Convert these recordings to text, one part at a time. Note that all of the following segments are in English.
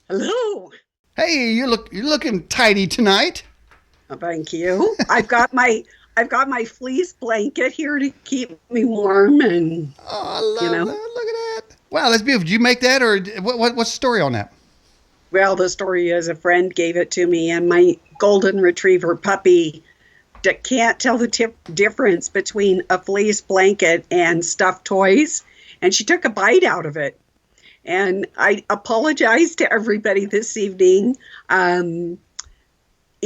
Hello. Hey, you're looking tidy tonight. Thank you. I've got my fleece blanket here to keep me warm and Oh, I you love know. that. Look at that. Wow, that's beautiful. Did you make that, or what's the story on that? Well, the story is a friend gave it to me and my golden retriever puppy can't tell the difference between a fleece blanket and stuffed toys, and she took a bite out of it. And I apologize to everybody this evening.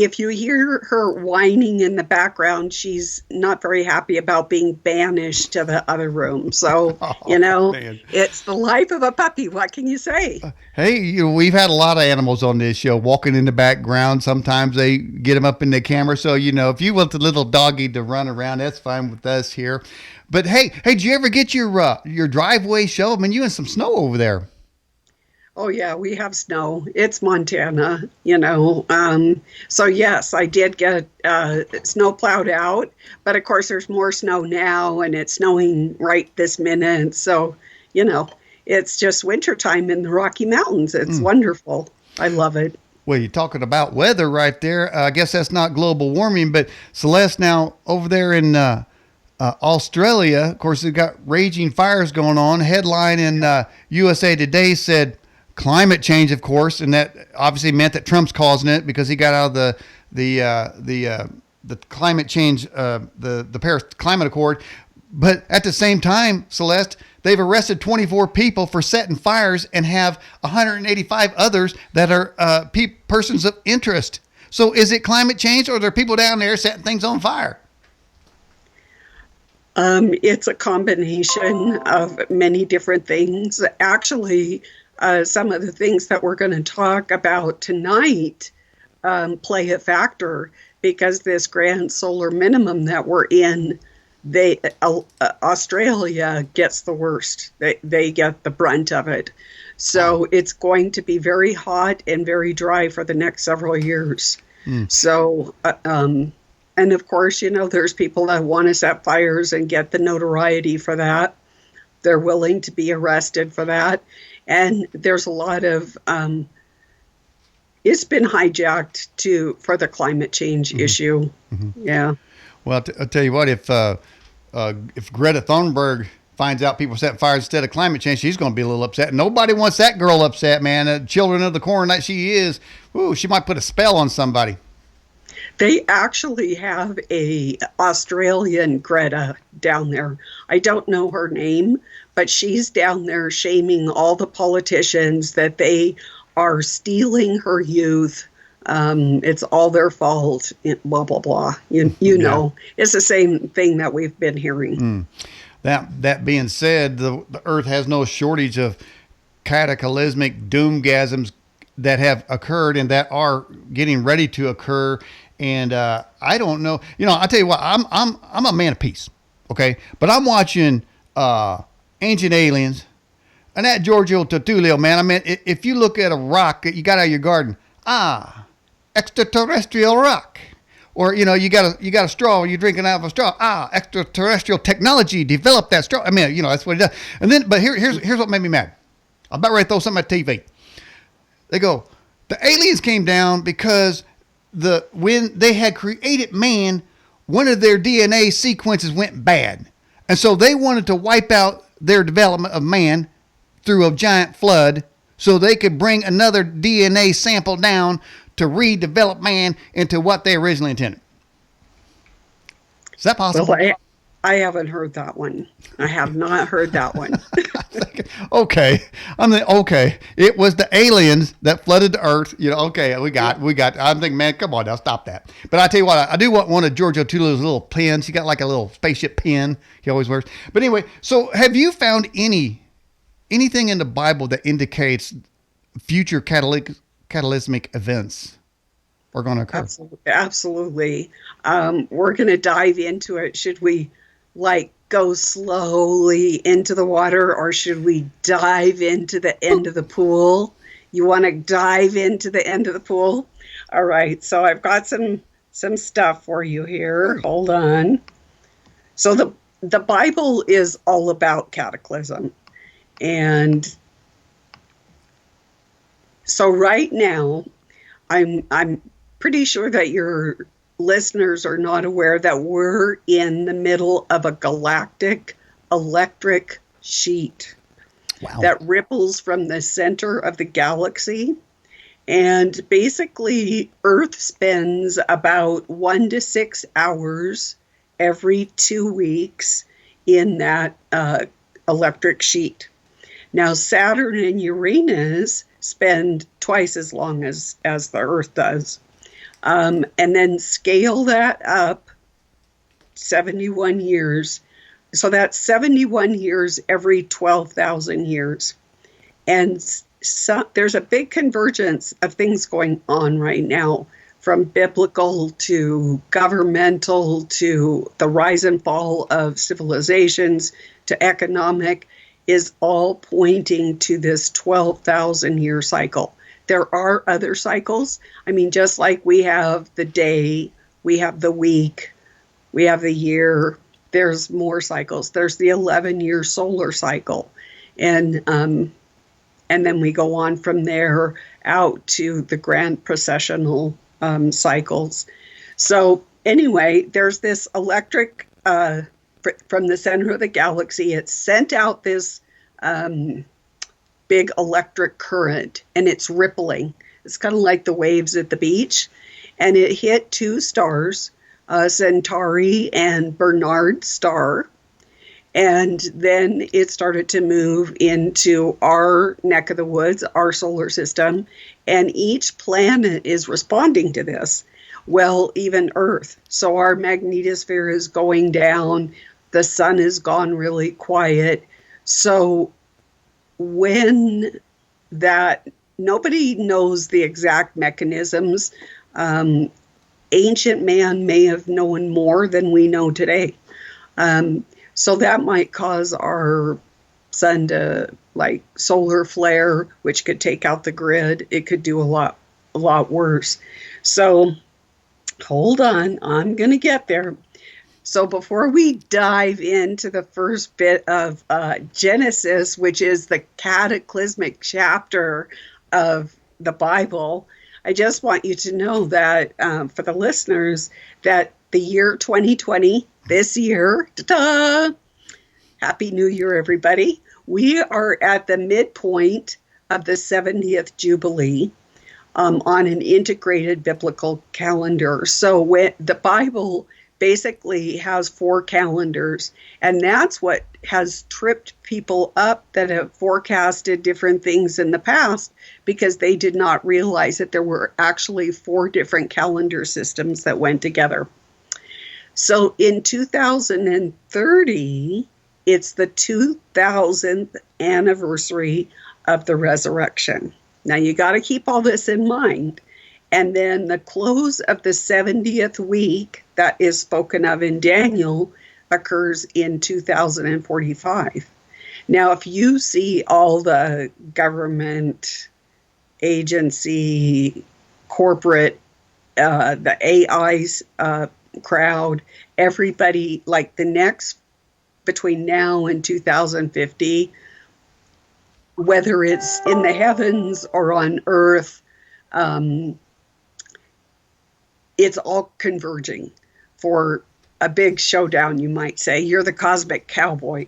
If you hear her whining in the background, she's not very happy about being banished to the other room. So, Oh man. it's the life of a puppy. What can you say? Hey, we've had a lot of animals on this show walking in the background. Sometimes they get them up in the camera. So if you want the little doggy to run around, that's fine with us here. But hey, did you ever get your driveway shoveled? I mean, you in some snow over there. Oh, yeah, we have snow. It's Montana. So, yes, I did get snow plowed out. But of course, there's more snow now, and it's snowing right this minute. So, you know, it's just wintertime in the Rocky Mountains. It's wonderful. I love it. Well, you're talking about weather right there. I guess that's not global warming, but Celeste, now over there in Australia, of course, they've got raging fires going on. Headline in USA Today said climate change, of course, and that obviously meant that Trump's causing it because he got out of the climate change, the Paris Climate Accord. But at the same time, Celeste, they've arrested 24 people for setting fires and have 185 others that are persons of interest. So is it climate change, or are there people down there setting things on fire? It's a combination of many different things. Actually, some of the things that we're going to talk about tonight play a factor because this grand solar minimum that we're in, Australia gets the worst. They get the brunt of it. So it's going to be very hot and very dry for the next several years. So, and of course, there's people that want to set fires and get the notoriety for that. They're willing to be arrested for that. And there's a lot of, it's been hijacked for the climate change issue. Yeah. Well, I'll tell you what, if Greta Thunberg finds out people setting fires instead of climate change, she's going to be a little upset. Nobody wants that girl upset, man. Children of the corn that she is, ooh, she might put a spell on somebody. They actually have a Australian Greta down there. I don't know her name, but she's down there shaming all the politicians that they are stealing her youth. It's all their fault. Blah blah blah. Yeah. It's the same thing that we've been hearing. That being said, the Earth has no shortage of cataclysmic doomgasms that have occurred and that are getting ready to occur. And I don't know. I tell you what, I'm a man of peace, okay? But I'm watching Ancient Aliens and that Giorgio Tertulio, man. I mean, if you look at a rock that you got out of your garden, extraterrestrial rock. Or you got a straw, you're drinking out of a straw. Extraterrestrial technology developed that straw. I mean, that's what it does. And then, but here's what made me mad. I'm about ready to throw something at TV. They go, the aliens came down because when they had created man, one of their DNA sequences went bad, and so they wanted to wipe out their development of man through a giant flood, so they could bring another DNA sample down to redevelop man into what they originally intended. Is that Well, possible? I haven't heard that one. I have not heard that one. Okay, okay. It was the aliens that flooded the earth. Okay, we got. I'm thinking, man, come on now, stop that. But I tell you what, I do want one of Giorgio Tulio's little pins. He got like a little spaceship pin he always wears. But anyway, so have you found anything in the Bible that indicates future catalysmic events are going to occur? Absolutely. We're going to dive into it. Should we go slowly into the water, or should we dive into the end of the pool? You want to dive into the end of the pool? All right. So I've got some stuff for you here. Hold on. So the Bible is all about cataclysm. And So right now, I'm pretty sure that your listeners are not aware that we're in the middle of a galactic electric sheet Wow. that ripples from the center of the galaxy. And basically, Earth spends about 1 to 6 hours every 2 weeks in that electric sheet. Now, Saturn and Uranus spend twice as long as the Earth does. And then scale that up 71 years. So that's 71 years every 12,000 years. And so there's a big convergence of things going on right now, from biblical to governmental to the rise and fall of civilizations to economic, is all pointing to this 12,000 year cycle. There are other cycles. I mean, just like we have the day, we have the week, we have the year, there's more cycles. There's the 11-year solar cycle. And then we go on from there out to the grand processional cycles. So anyway, there's this electric from the center of the galaxy. It sent out this big electric current, and it's rippling. It's kind of like the waves at the beach. And it hit two stars, Centauri and Bernard star. And then it started to move into our neck of the woods, our solar system, and each planet is responding to this. Well, even Earth. So our magnetosphere is going down, the sun has gone really quiet. So when that, nobody knows the exact mechanisms. Ancient man may have known more than we know today. So that might cause our sun to like solar flare, which could take out the grid. It could do a lot worse. So hold on, I'm going to get there. So before we dive into the first bit of Genesis, which is the cataclysmic chapter of the Bible, I just want you to know that for the listeners, that the year 2020, this year, ta-da, Happy New Year, everybody. We are at the midpoint of the 70th Jubilee on an integrated biblical calendar. So when the Bible basically has 4 calendars, and that's what has tripped people up that have forecasted different things in the past, because they did not realize that there were actually 4 different calendar systems that went together. So in 2030, it's the 2000th anniversary of the resurrection. Now you got to keep all this in mind. And then the close of the 70th week that is spoken of in Daniel occurs in 2045. Now, if you see all the government, agency, corporate, the AI's crowd, everybody, like the next, between now and 2050, whether it's in the heavens or on earth, it's all converging for a big showdown, you might say. You're the cosmic cowboy.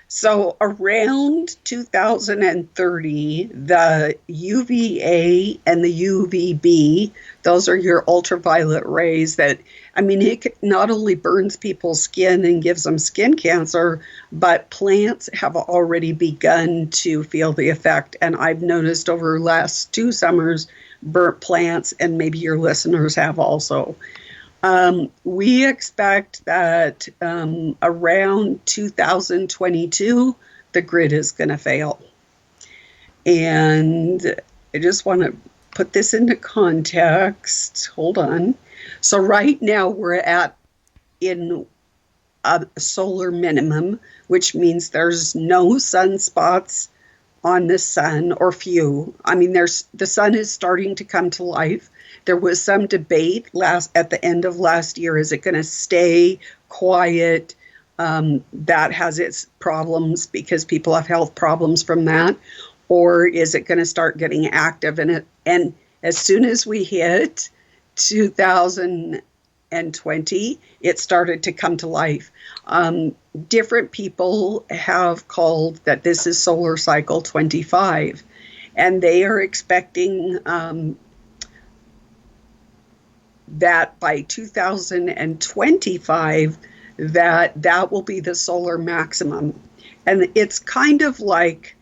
So around 2030, the UVA and the UVB, those are your ultraviolet rays that, I mean, it not only burns people's skin and gives them skin cancer, but plants have already begun to feel the effect. And I've noticed over the last 2 summers, burnt plants, and maybe your listeners have also. We expect that around 2022, the grid is going to fail. And I just want to put this into context. Hold on. So right now we're in a solar minimum, which means there's no sunspots on the sun, or few. I mean, the sun is starting to come to life. There was some debate at the end of last year. Is it going to stay quiet? That has its problems because people have health problems from that. or is it going to start getting active? And as soon as we hit 2020, it started to come to life. Different people have called that this is solar cycle 25, and they are expecting that by 2025 that will be the solar maximum. And it's kind of like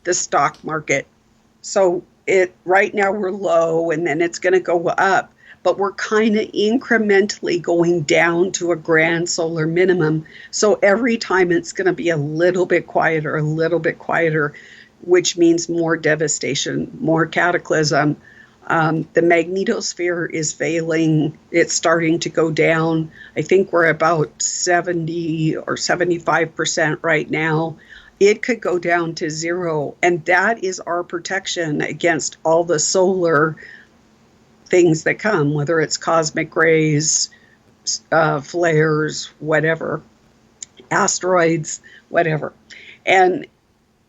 the stock market. So it right now we're low and then it's going to go up, but we're kind of incrementally going down to a grand solar minimum. So every time it's going to be a little bit quieter, which means more devastation, more cataclysm. The magnetosphere is failing. It's starting to go down. I think we're about 70 or 75% right now. It could go down to zero. And that is our protection against all the solar things that come, whether it's cosmic rays, flares, whatever, asteroids, whatever. And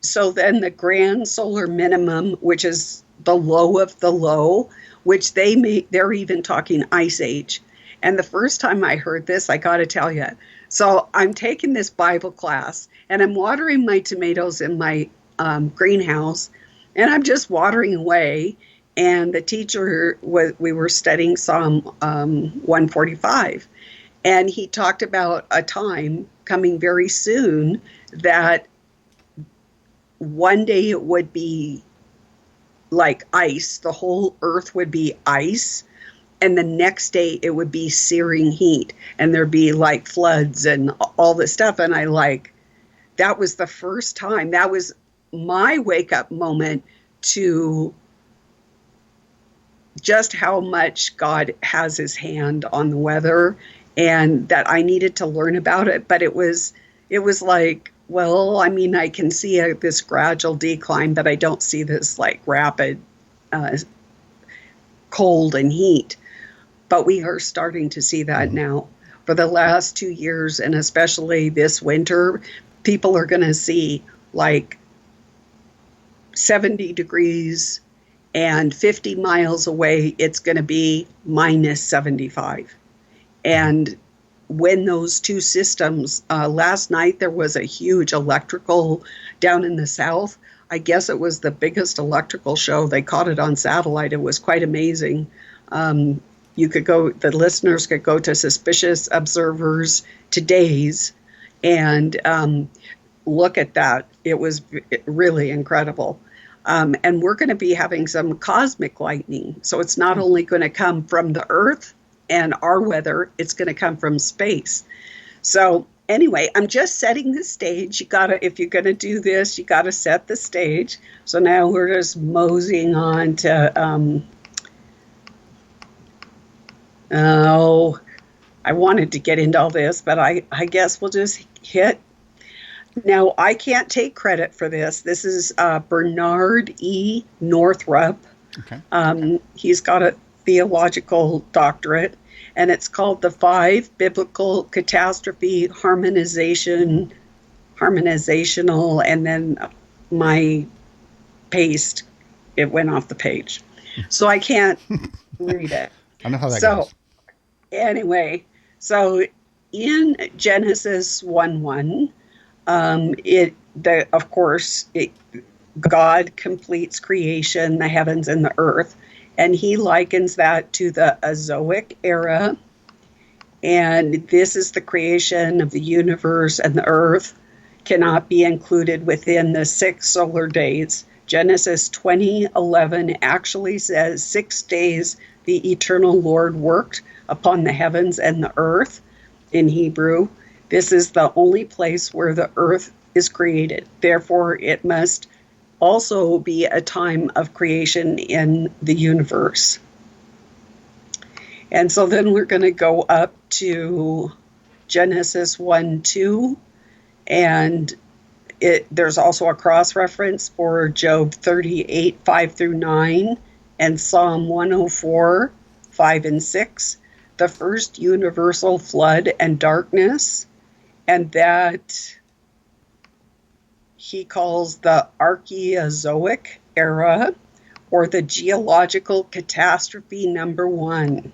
so then the grand solar minimum, which is the low of the low, which they're even talking ice age. And the first time I heard this, I got to tell you, so I'm taking this Bible class and I'm watering my tomatoes in my greenhouse, and I'm just watering away. And the teacher we were studying Psalm 145, and he talked about a time coming very soon that one day it would be like ice, the whole earth would be ice, and the next day it would be searing heat, and there'd be like floods and all this stuff. And that was the first time, that was my wake up moment to just how much God has his hand on the weather, and that I needed to learn about it. But it was like, well, I mean, I can see this gradual decline, but I don't see this like rapid cold and heat. But we are starting to see that now. For the last 2 years, and especially this winter, people are going to see like 70 degrees, and 50 miles away, it's going to be minus 75. And when those two systems, last night there was a huge electrical down in the south. I guess it was the biggest electrical show. They caught it on satellite. It was quite amazing. The listeners could go to Suspicious Observers Today's and look at that. It was really incredible. And we're going to be having some cosmic lightning. So it's not only going to come from the Earth and our weather, it's going to come from space. So anyway, I'm just setting the stage. If you're going to do this, you got to set the stage. So now we're just moseying on to, I wanted to get into all this, but I guess we'll just hit. Now, I can't take credit for this. This is Bernard E. Northrup. Okay. He's got a theological doctorate, and it's called The 5 Biblical Catastrophe Harmonizational, and then my paste, it went off the page. So I can't read it. I know how that goes. Anyway, so in Genesis 1:1, God completes creation, the heavens and the earth, and he likens that to the Azoic era. And this is the creation of the universe, and the earth cannot be included within the 6 solar days. Genesis 20:11 actually says 6 days the eternal Lord worked upon the heavens and the earth in Hebrew. This is the only place where the earth is created. Therefore, it must also be a time of creation in the universe. And so then we're going to go up to Genesis 1:2, and there's also a cross-reference for Job 38:5-9, and Psalm 104, 5 and 6, the first universal flood and darkness, and that he calls the Archaeozoic era, or the geological catastrophe number one,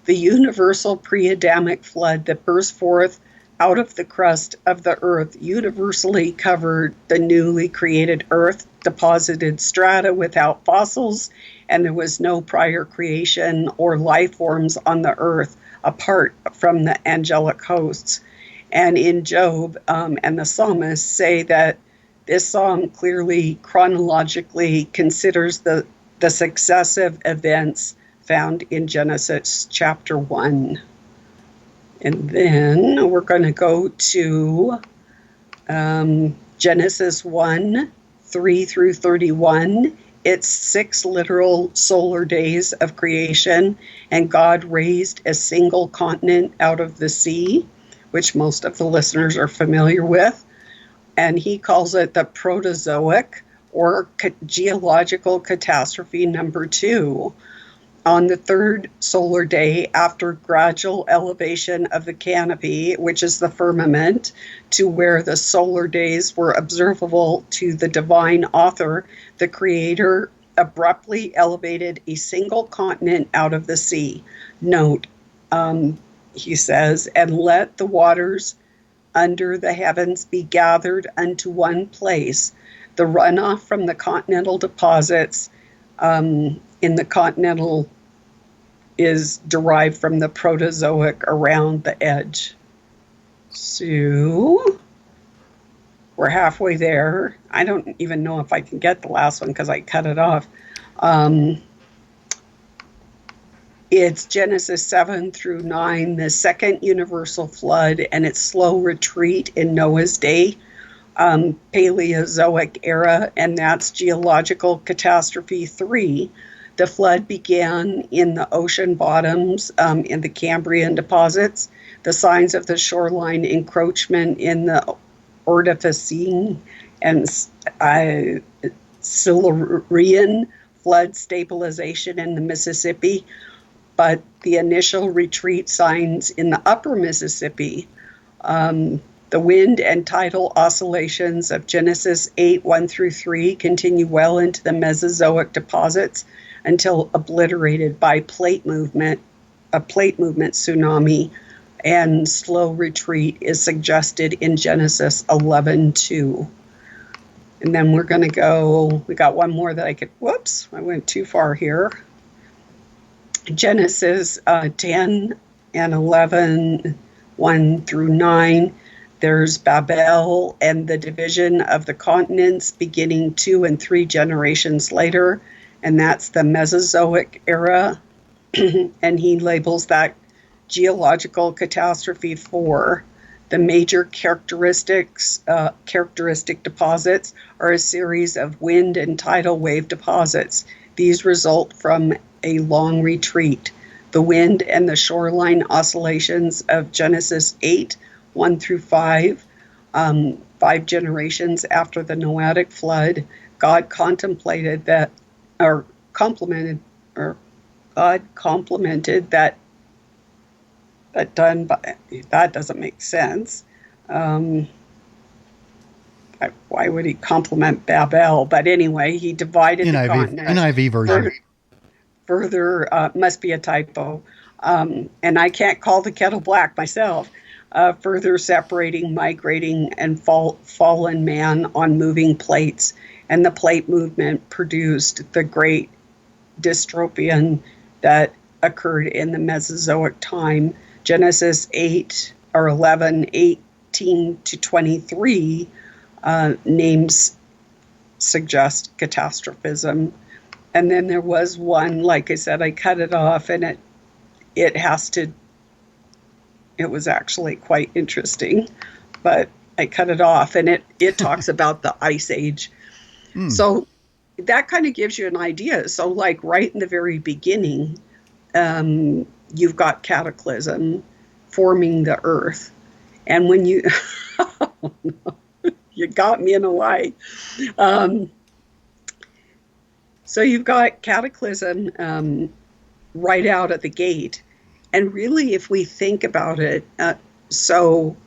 the universal pre-Adamic flood that burst forth out of the crust of the earth universally covered the newly created earth, deposited strata without fossils, and there was no prior creation or life forms on the earth apart from the angelic hosts. And in Job and the psalmists say that this psalm clearly chronologically considers the successive events found in Genesis chapter 1. And then we're going to go to Genesis 1, 3 through 31. It's 6 literal solar days of creation, and God raised a single continent out of the sea, which most of the listeners are familiar with. And he calls it the Protozoic, or geological catastrophe number 2. On the 3rd solar day, after gradual elevation of the canopy, which is the firmament, to where the solar days were observable to the divine author, the creator abruptly elevated a single continent out of the sea. Note, he says, and let the waters under the heavens be gathered unto one place. The runoff from the continental deposits in the continental is derived from the Protozoic around the edge. So we're halfway there. I don't even know if I can get the last one because I cut it off. It's Genesis 7 through 9, the second universal flood and its slow retreat in Noah's day, Paleozoic era, and that's geological catastrophe 3. The flood began in the ocean bottoms in the Cambrian deposits. The signs of the shoreline encroachment in the Ordovician and Silurian flood stabilization in the Mississippi, but the initial retreat signs in the upper Mississippi. The wind and tidal oscillations of Genesis 8, 1 through 3 continue well into the Mesozoic deposits until obliterated by a plate movement tsunami, and slow retreat is suggested in Genesis 11:2. And then we're going to go, we got one more that I went too far here. Genesis 10 and 11, 1 through 9. There's Babel and the division of the continents beginning 2 and 3 generations later, and that's the Mesozoic era. And he labels that geological catastrophe 4. The major characteristic deposits are a series of wind and tidal wave deposits. These result from a long retreat. The wind and the shoreline oscillations of Genesis 8, 1 through 5, 5 generations after the Noahic flood, God complemented that done by, that doesn't make sense. Why would he compliment Babel? But anyway, he divided the continent. NIV version. Further, must be a typo. And I can't call the kettle black myself. Further separating, migrating, and fallen man on moving plates. And the plate movement produced the great dystopian that occurred in the Mesozoic time. Genesis 8 or 11, 18 to 23 names suggest catastrophism. And then there was one, like I said, I cut it off, and it was actually quite interesting, but I cut it off, and it talks about the Ice Age. So that kind of gives you an idea. So like right in the very beginning, you've got cataclysm forming the earth. And when you, you got me in a lie. So you've got cataclysm right out at the gate. And really, if we think about it, so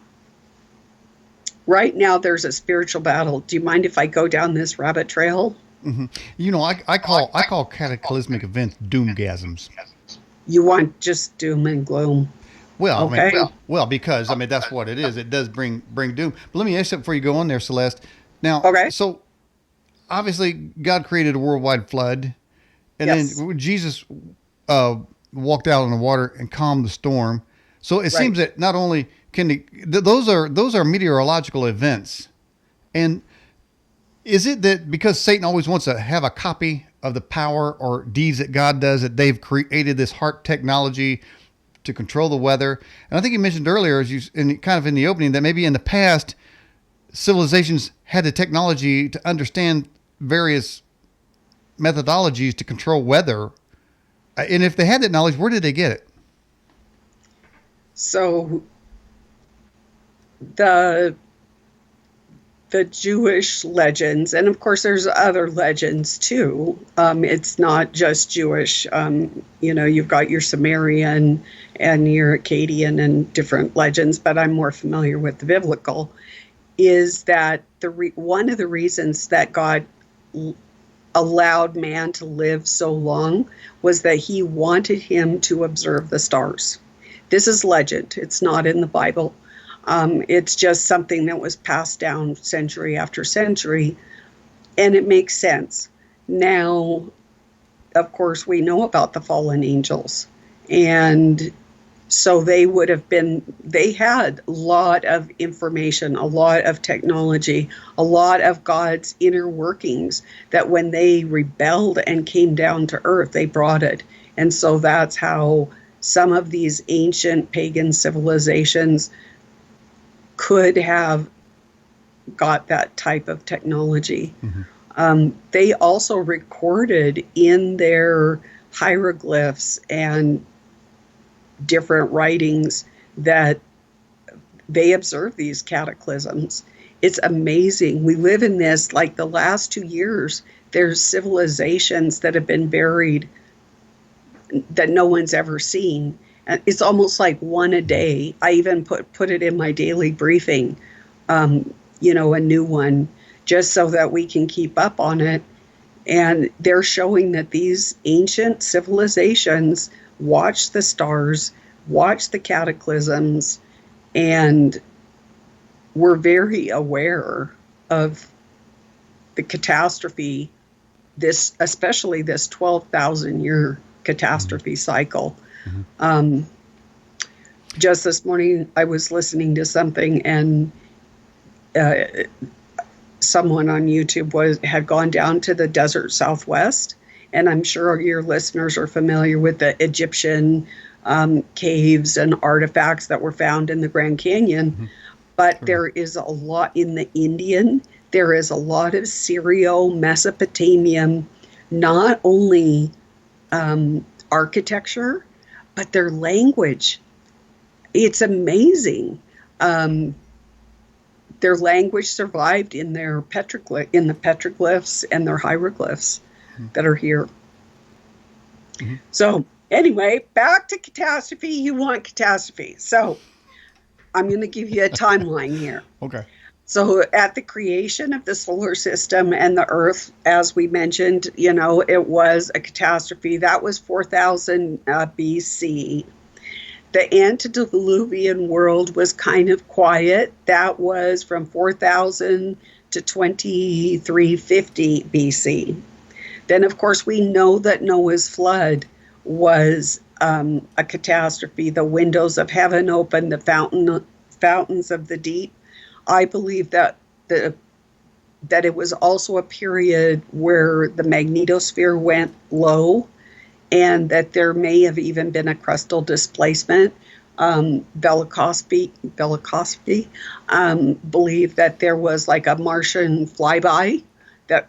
right now there's a spiritual battle. Do you mind if I go down this rabbit trail? Hmm. I call cataclysmic events doomgasms. You want just doom and gloom? Well, I mean, Okay. because I mean that's what it is. It does bring doom. But let me ask you something before you go on there, Celeste. Now, Okay. so obviously God created a worldwide flood, and Yes. then Jesus uh, walked out on the water and calmed the storm. So it Right. seems that not only can those are meteorological events, and is it that because Satan always wants to have a copy of the power or deeds that God does, that they've created this heart technology to control the weather? And I think you mentioned earlier, as you kind of in the opening, that maybe in the past civilizations had the technology to understand various methodologies to control weather. And if they had that knowledge, where did they get it? So the the Jewish legends, and of course there's other legends too. It's not just Jewish. You've got your Sumerian and your Akkadian and different legends, but I'm more familiar with the biblical. Is that one of the reasons that God allowed man to live so long was that he wanted him to observe the stars. This is legend. It's not in the Bible. It's just something that was passed down century after century, and it makes sense. Now, of course, we know about the fallen angels, and so they had a lot of information, a lot of technology, a lot of God's inner workings that when they rebelled and came down to earth, they brought it. And so that's how some of these ancient pagan civilizations could have got that type of technology. They also recorded in their hieroglyphs and different writings that they observe these cataclysms. It's amazing. We live in this, like the last 2 years, there's civilizations that have been buried that no one's ever seen. It's almost like one a day. I even put it in my daily briefing, a new one, just so that we can keep up on it. And they're showing that these ancient civilizations watched the stars, watched the cataclysms, and were very aware of the catastrophe, especially this 12,000 year catastrophe cycle. Just this morning, I was listening to something, and someone on YouTube had gone down to the desert Southwest, and I'm sure your listeners are familiar with the Egyptian caves and artifacts that were found in the Grand Canyon. But there is a lot in the Indian. There is a lot of Syro-Mesopotamian, not only architecture, but their language. It's amazing. Their language survived in the petroglyphs and their hieroglyphs that are here. So anyway, back to catastrophe. You want catastrophe. So I'm going to give you a timeline here. Okay. So at the creation of the solar system and the Earth, as we mentioned, it was a catastrophe. That was 4000 BC. The antediluvian world was kind of quiet. That was from 4000 to 2350 BC. Then, of course, we know that Noah's flood was a catastrophe. The windows of heaven opened, the fountains of the deep. I believe that it was also a period where the magnetosphere went low, and that there may have even been a crustal displacement. Velikovsky believed that there was like a Martian flyby that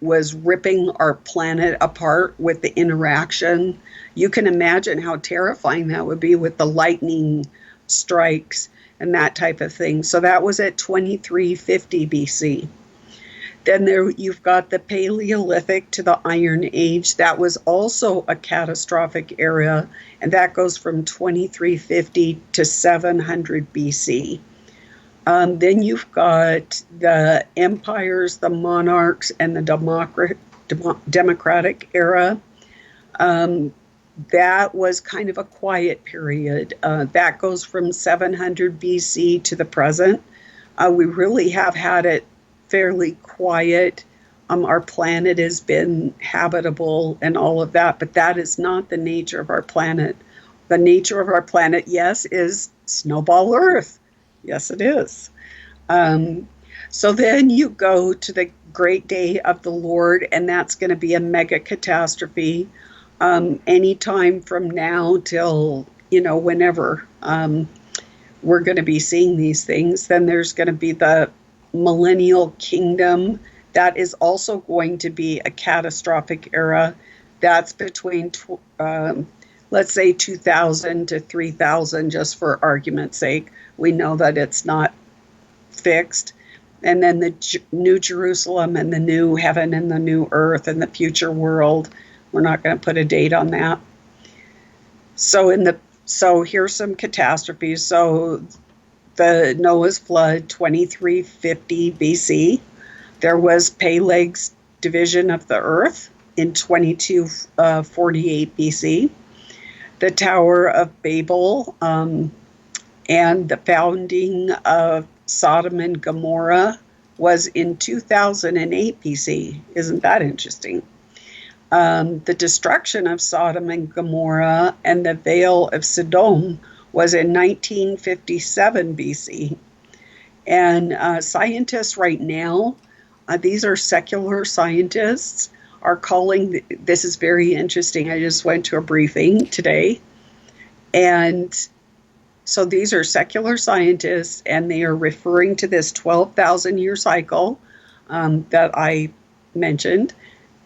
was ripping our planet apart with the interaction. You can imagine how terrifying that would be with the lightning strikes and that type of thing. So that was at 2350 BC. Then you've got the Paleolithic to the Iron Age. That was also a catastrophic era, and that goes from 2350 to 700 BC. Then you've got the empires, the monarchs, and the democratic era. Um, that was kind of a quiet period. That goes from 700 BC to the present. We really have had it fairly quiet. Our planet has been habitable and all of that, but that is not the nature of our planet. The nature of our planet, yes, is snowball Earth. Yes, it is. Um, so then you go to the great day of the Lord, and that's going to be a mega catastrophe. Anytime from now till, whenever we're going to be seeing these things. Then there's going to be the millennial kingdom. That is also going to be a catastrophic era. That's between, let's say, 2000 to 3000, just for argument's sake. We know that it's not fixed. And then the New Jerusalem and the new heaven and the new earth and the future world. We're not going to put a date on that. So here's some catastrophes. So the Noah's flood, 2350 BC. There was Peleg's division of the earth in 2248 BC. The Tower of Babel, and the founding of Sodom and Gomorrah was in 2008 BC. Isn't that interesting? The destruction of Sodom and Gomorrah and the Vale of Sodom was in 1957 BC. And scientists right now, these are secular scientists, are calling, this is very interesting. I just went to a briefing today. And so these are secular scientists, and they are referring to this 12,000 year cycle that I mentioned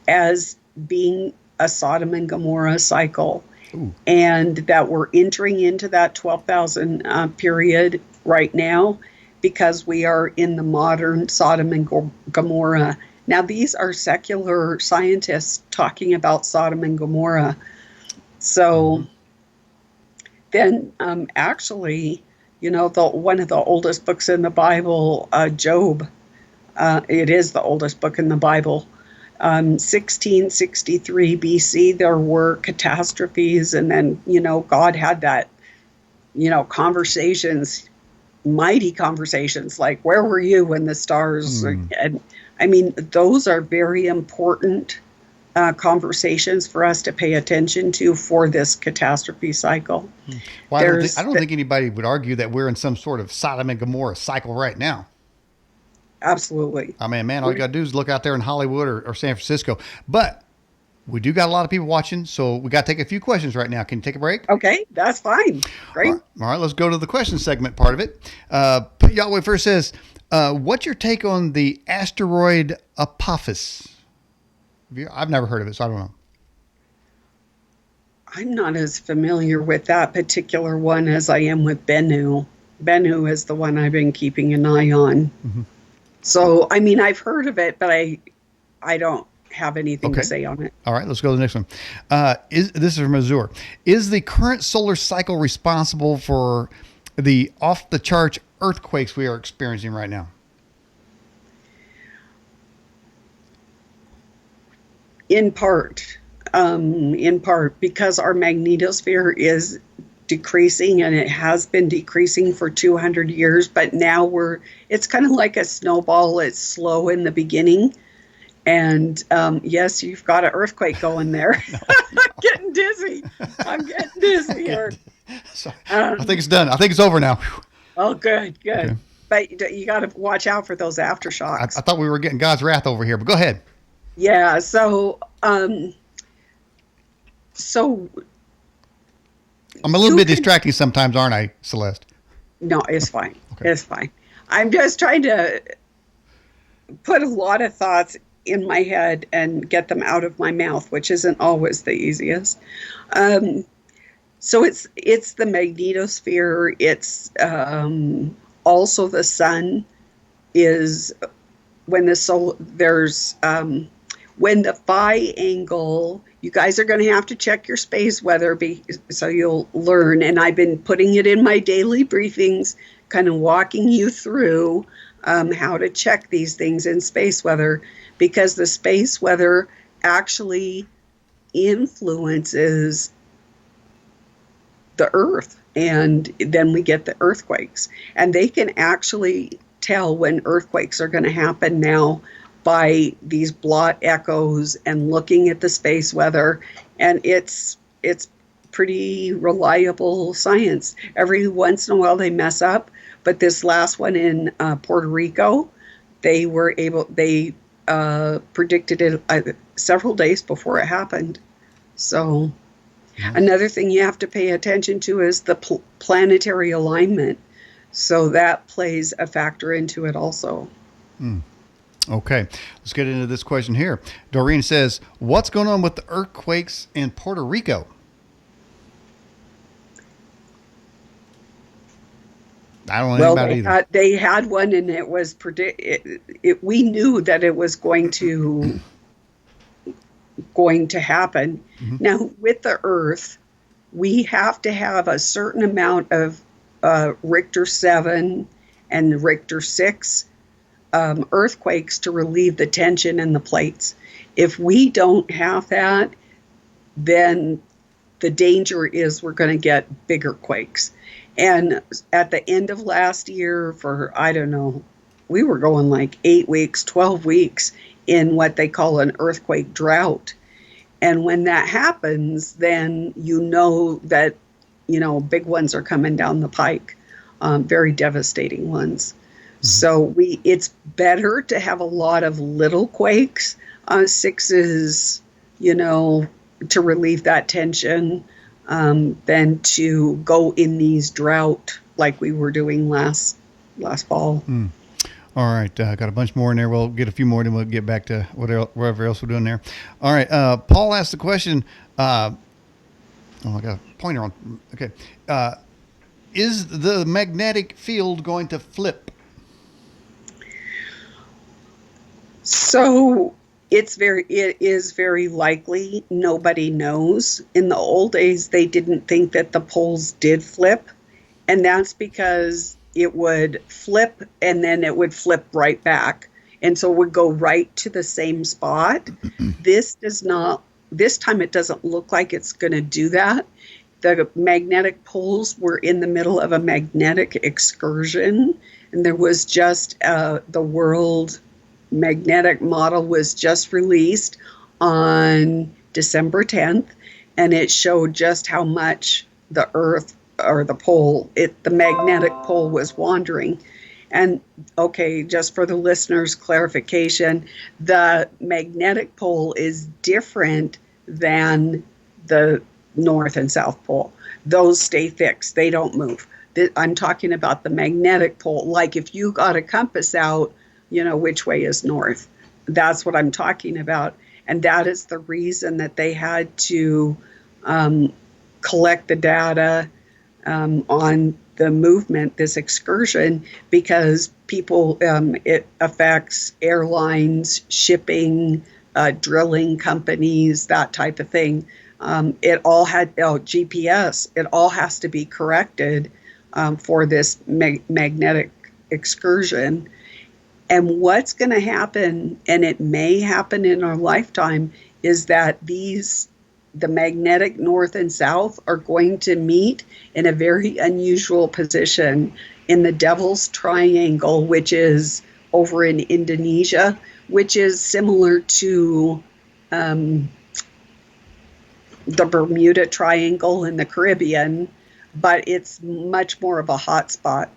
as being a Sodom and Gomorrah cycle. Ooh. And that we're entering into that 12,000 period right now because we are in the modern Sodom and Gomorrah. Now, these are secular scientists talking about Sodom and Gomorrah. So then actually, one of the oldest books in the Bible, Job, it is the oldest book in the Bible. 1663 BC, there were catastrophes, and then, God had that, conversations, mighty conversations, like, where were you when the stars, and I mean, those are very important conversations for us to pay attention to for this catastrophe cycle. Well, I don't think anybody would argue that we're in some sort of Sodom and Gomorrah cycle right now. Absolutely. I mean, man, all you got to do is look out there in Hollywood or San Francisco. But we do got a lot of people watching, so we got to take a few questions right now. Can you take a break? Okay, that's fine. Great. All right, let's go to the question segment part of it. Yahweh first says, what's your take on the asteroid Apophis? I've never heard of it, so I don't know. I'm not as familiar with that particular one as I am with Bennu. Bennu is the one I've been keeping an eye on. Mm-hmm. So, I mean, I've heard of it, but I don't have anything to say on it. All right, let's go to the next one. This is from Azure. Is the current solar cycle responsible for the off-the-charts earthquakes we are experiencing right now? In part, because our magnetosphere is decreasing, and it has been decreasing for 200 years, but now it's kind of like a snowball. It's slow in the beginning. And yes, you've got an earthquake going there. I'm getting dizzy here. I think it's done. I think it's over now. Oh, good. Okay. But you got to watch out for those aftershocks. I thought we were getting God's wrath over here, but go ahead. Yeah. So I'm a little bit distracting sometimes, aren't I, Celeste? No, it's fine. Okay. It's fine. I'm just trying to put a lot of thoughts in my head and get them out of my mouth, which isn't always the easiest. So it's the magnetosphere. It's also the sun is when when the phi angle. You guys are going to have to check your space weather so you'll learn. And I've been putting it in my daily briefings kind of walking you through how to check these things in space weather, because the space weather actually influences the Earth, and then we get the earthquakes. And they can actually tell when earthquakes are going to happen now by these blot echoes and looking at the space weather, and it's pretty reliable science. Every once in a while they mess up, but this last one in Puerto Rico, they predicted it several days before it happened. So another thing you have to pay attention to is the planetary alignment. So that plays a factor into it also. Okay, let's get into this question here. Doreen says, what's going on with the earthquakes in Puerto Rico? I don't know about either. They had one, and it was we knew that it was going to happen. Now, with the Earth, we have to have a certain amount of Richter 7 and Richter 6 earthquakes to relieve the tension in the plates. If we don't have that, then the danger is we're going to get bigger quakes. And at the end of last year, for, I don't know, we were going like 8 weeks, 12 weeks in what they call an earthquake drought. And when that happens, then you know that, big ones are coming down the pike, very devastating ones. So it's better to have a lot of little quakes, sixes, to relieve that tension, than to go in these drought like we were doing last fall. All right, got a bunch more in there. We'll get a few more, then we'll get back to whatever else we're doing there. All right, Paul asked the question. I got a pointer on. Okay, is the magnetic field going to flip? So it is very likely. Nobody knows. In the old days, they didn't think that the poles did flip, and that's because it would flip and then it would flip right back, and so it would go right to the same spot. This time it doesn't look like it's going to do that. The magnetic poles were in the middle of a magnetic excursion, and there was just the world magnetic model was just released on December 10th, and it showed just how much the Earth, or the magnetic pole was wandering. And okay, just for the listeners' clarification, the magnetic pole is different than the North and South Pole. Those stay fixed, they don't move. I'm talking about the magnetic pole. Like if you got a compass out, which way is north. That's what I'm talking about. And that is the reason that they had to collect the data on the movement, this excursion, because it affects airlines, shipping, drilling companies, that type of thing. It all had GPS. It all has to be corrected for this magnetic excursion. And what's going to happen, and it may happen in our lifetime, is that the magnetic north and south are going to meet in a very unusual position in the Devil's Triangle, which is over in Indonesia, which is similar to the Bermuda Triangle in the Caribbean, but it's much more of a hot spot.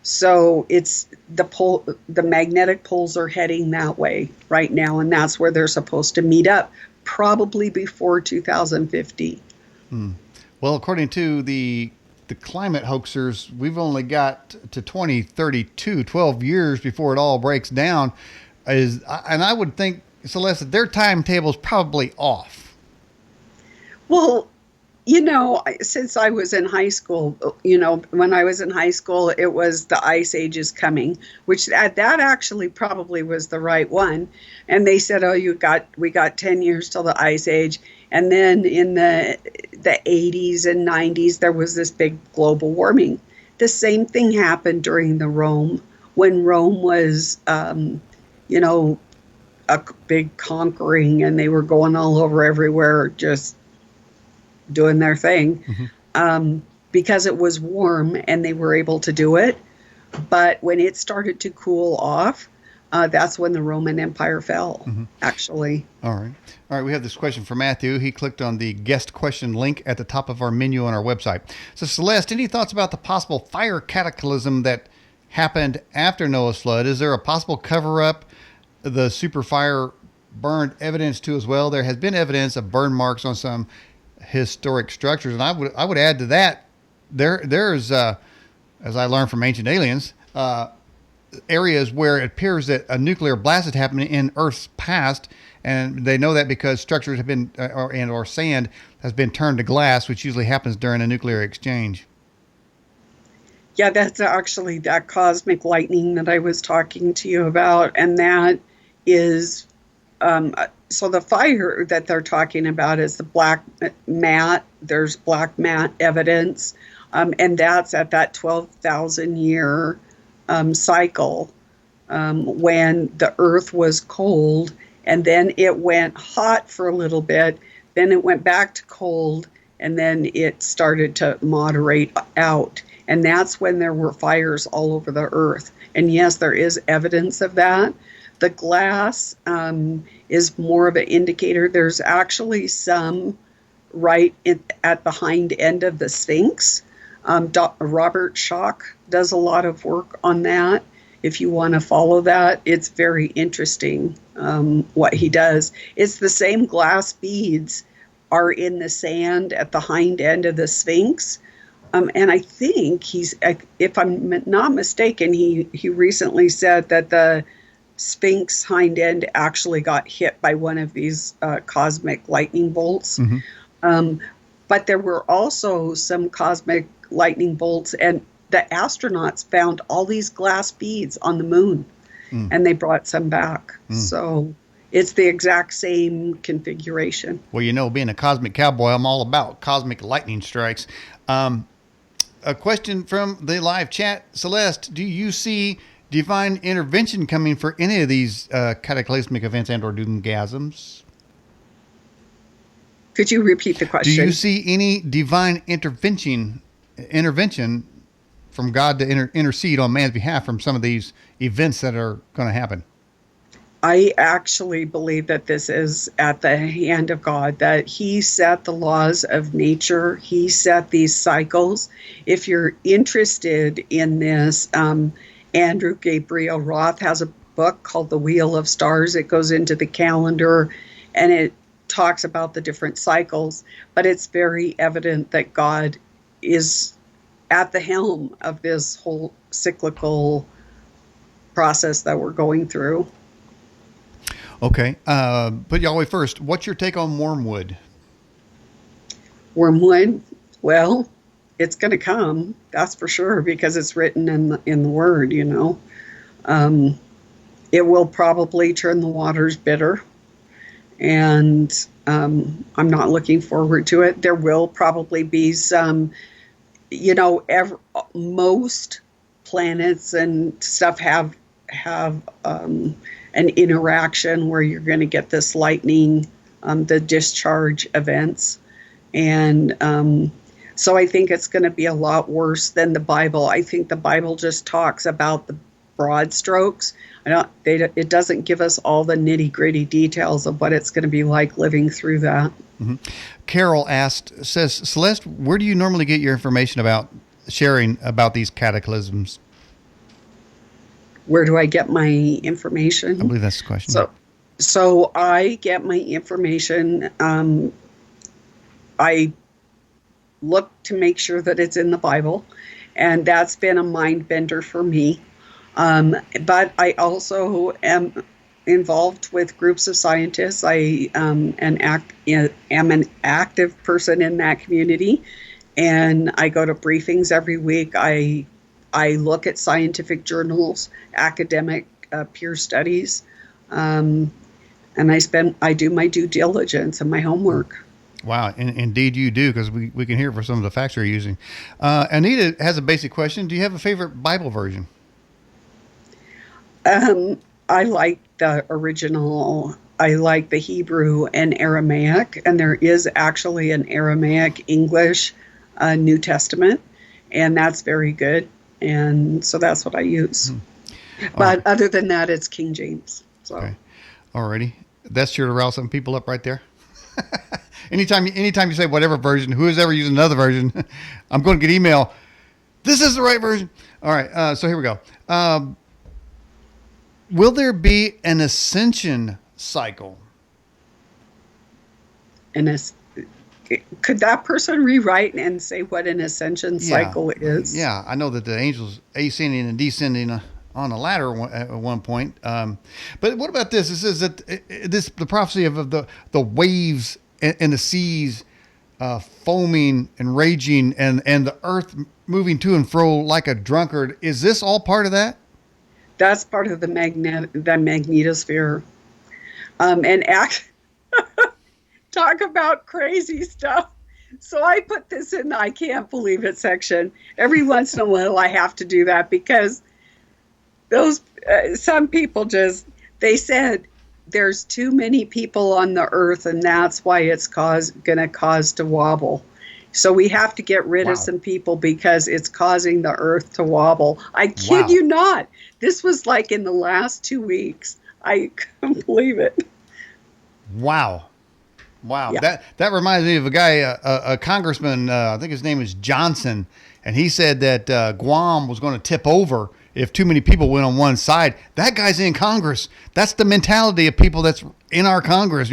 So it's the magnetic poles are heading that way right now, and that's where they're supposed to meet up, probably before 2050. Well, according to the climate hoaxers, we've only got to 2032, 12 years before it all breaks down. And I would think, Celeste, their timetable's probably off. Well, since I was in high school, when I was in high school, it was the Ice Age is coming, which that actually probably was the right one. And they said, we got 10 years till the Ice Age. And then in the 80s and 90s, there was this big global warming the same thing happened during the Rome, when Rome was, you know, a big conquering, and they were going all over everywhere, just doing their thing, because it was warm and they were able to do it. But when it started to cool off, that's when the Roman Empire fell, actually. All right. All right. We have this question from Matthew. He clicked on the guest question link at the top of our menu on our website. So, Celeste, any thoughts about the possible fire cataclysm that happened after Noah's flood? Is there a possible cover up the super fire burned evidence to as well? There has been evidence of burn marks on some historic structures. And I would add to that, there's, as I learned from Ancient Aliens, areas where it appears that a nuclear blast had happened in Earth's past, and they know that because structures have been or sand has been turned to glass, which usually happens during a nuclear exchange. Yeah, that's actually that cosmic lightning that I was talking to you about, and that is so the fire that they're talking about is the black mat. There's black mat evidence, and that's at that 12,000 year cycle, when the earth was cold, and then it went hot for a little bit, then it went back to cold, and then it started to moderate out. And that's when there were fires all over the earth. And yes, there is evidence of that. The glass is more of an indicator. There's actually some right at the hind end of the Sphinx. Robert Schoch does a lot of work on that. If you want to follow that, it's very interesting what he does. It's the same glass beads are in the sand at the hind end of the Sphinx. And I think if I'm not mistaken, he recently said that the Sphinx hind end actually got hit by one of these cosmic lightning bolts. But there were also some cosmic lightning bolts, and the astronauts found all these glass beads on the moon, and they brought some back. So it's the exact same configuration. Well, you know, being a cosmic cowboy, I'm all about cosmic lightning strikes. A question from the live chat. Celeste, do you see divine intervention coming for any of these cataclysmic events and or doomgasms? Could you repeat the question? Do you see any divine intervention from God to intercede on man's behalf from some of these events that are going to happen? I actually believe that this is at the hand of God, that he set the laws of nature. He set these cycles. If you're interested in this, Andrew Gabriel Roth has a book called The Wheel of Stars. It goes into the calendar and it talks about the different cycles, but it's very evident that God is at the helm of this whole cyclical process that we're going through. Okay. But Yahweh first, what's your take on wormwood? Wormwood? Well, it's going to come, that's for sure, because it's written in the Word, you know. It will probably turn the waters bitter, and I'm not looking forward to it. There will probably be some, you know, most planets and stuff have an interaction where you're going to get this lightning, the discharge events. And so I think it's going to be a lot worse than the Bible. I think the Bible just talks about the broad strokes. It doesn't give us all the nitty-gritty details of what it's going to be like living through that. Carol says, Celeste, where do you normally get your information about sharing about these cataclysms? Where do I get my information? I believe that's the question. So I get my information. I look to make sure that it's in the Bible, and that's been a mind bender for me. But I also am involved with groups of scientists. I am an active person in that community, and I go to briefings every week. I look at scientific journals, academic peer studies, and I do my due diligence and my homework. Wow, indeed you do, because we can hear it for some of the facts you're using. Anita has a basic question. Do you have a favorite Bible version? I like the original. I like the Hebrew and Aramaic, and there is actually an Aramaic English New Testament, and that's very good. And so that's what I use. All right. But other than that, it's King James. So Okay. Alrighty. That's sure to rouse some people up right there. Anytime you say whatever version, who is ever using another version, I'm going to get email. This is the right version. All right. So here we go. Will there be an ascension cycle? and it's, could that person rewrite and say what an ascension cycle is? Yeah. I know that the angels ascending and descending on a ladder at one point. But what about this? It says that the prophecy of the waves and the seas foaming and raging and the earth moving to and fro like a drunkard. Is this all part of that? That's part of the magnetosphere. And talk about crazy stuff. So I put this in the I can't believe it section. Every once in a while I have to do that because those some people they said there's too many people on the earth and that's why it's going to cause to wobble. So we have to get rid of some people because it's causing the earth to wobble. I kid you not. This was like in the last 2 weeks. I couldn't believe it. Wow. Yeah. That reminds me of a guy, a congressman, I think his name is Johnson, and he said that Guam was going to tip over if too many people went on one side. That guy's in Congress. That's the mentality of people that's in our Congress,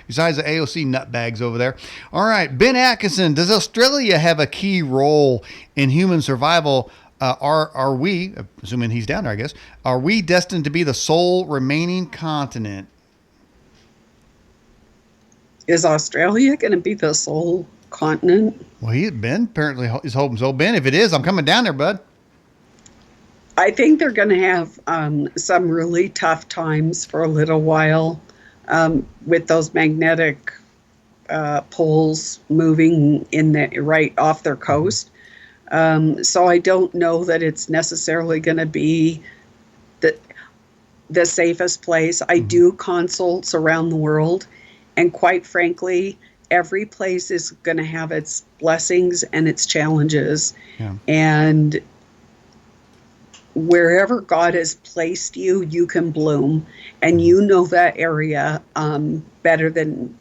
besides the AOC nutbags over there. All right, Ben Atkinson, does Australia have a key role in human survival? Are we, assuming he's down there, I guess, are we destined to be the sole remaining continent? Is Australia going to be the sole continent? Well, Ben apparently is hoping so. Ben, if it is, I'm coming down there, bud. I think they're going to have some really tough times for a little while with those magnetic poles moving right off their coast. So I don't know that it's necessarily going to be the safest place. I do consults around the world, and quite frankly, every place is going to have its blessings and its challenges. Yeah. And wherever God has placed you, you can bloom. And you know that area better than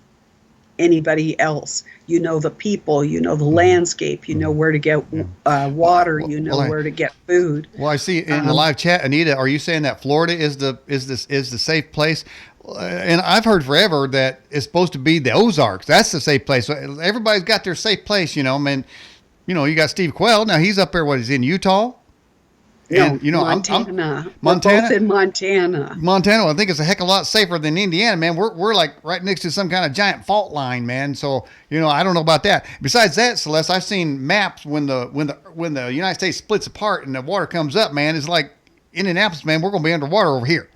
anybody else. You know the people, you know the landscape, you know where to get water, where to get food. Well, I see in the live chat, Anita, are you saying that Florida is the safe place? And I've heard forever that it's supposed to be the Ozarks. That's the safe place. So everybody's got their safe place, you got Steve Quell. Now he's up there. What, he's in Utah? And, Montana. Montana. Both in Montana. Montana, I think it's a heck of a lot safer than Indiana, man. We're like right next to some kind of giant fault line, man. So I don't know about that. Besides that, Celeste, I've seen maps when the United States splits apart and the water comes up, man. It's like Indianapolis, man. We're gonna be underwater over here.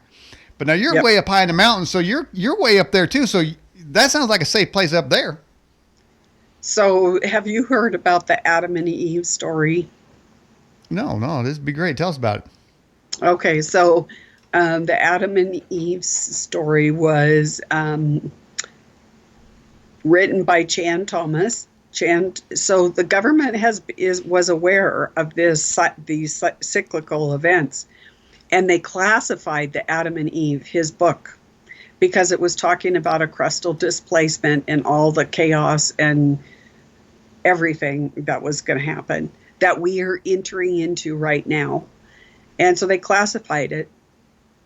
But now you're way up high in the mountains, so you're way up there too. So that sounds like a safe place up there. So have you heard about the Adam and Eve story? No, this would be great. Tell us about it. Okay, so the Adam and Eve's story was written by Chan Thomas. So the government was aware of these cyclical events, and they classified the Adam and Eve, his book, because it was talking about a crustal displacement and all the chaos and everything that was going to happen that we are entering into right now. And so they classified it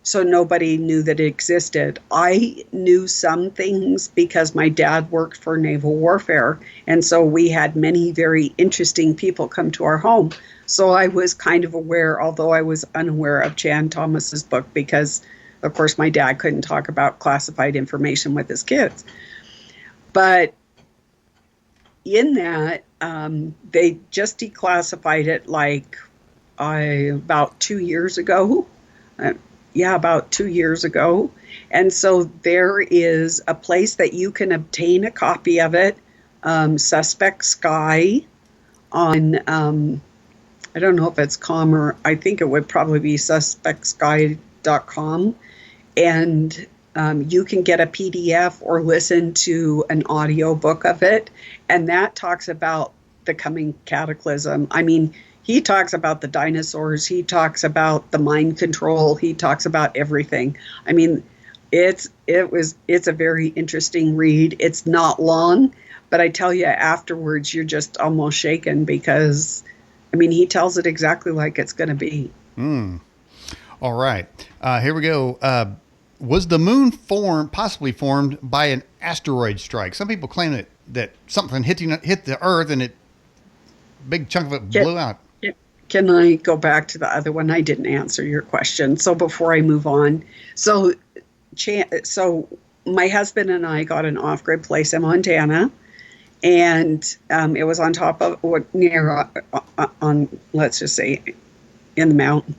so nobody knew that it existed. I knew some things because my dad worked for naval warfare, and so we had many very interesting people come to our home. So I was kind of aware, although I was unaware of Chan Thomas's book because, of course, my dad couldn't talk about classified information with his kids. But in that, they just declassified it about 2 years ago. About 2 years ago. And so there is a place that you can obtain a copy of it Suspect Sky on, I don't know if it's com or I think it would probably be suspectsky.com. And you can get a PDF or listen to an audio book of it. And that talks about the coming cataclysm. I mean, he talks about the dinosaurs. He talks about the mind control. He talks about everything. I mean, it's a very interesting read. It's not long, but I tell you, afterwards, you're just almost shaken because, I mean, he tells it exactly like it's going to be. All right. Here we go. Was the moon possibly formed by an asteroid strike? Some people claim that something hit the Earth and big chunk of it blew out. Can I go back to the other one? I didn't answer your question. So before I move on, so my husband and I got an off-grid place in Montana, and it was on top of near on let's just say in the mountain.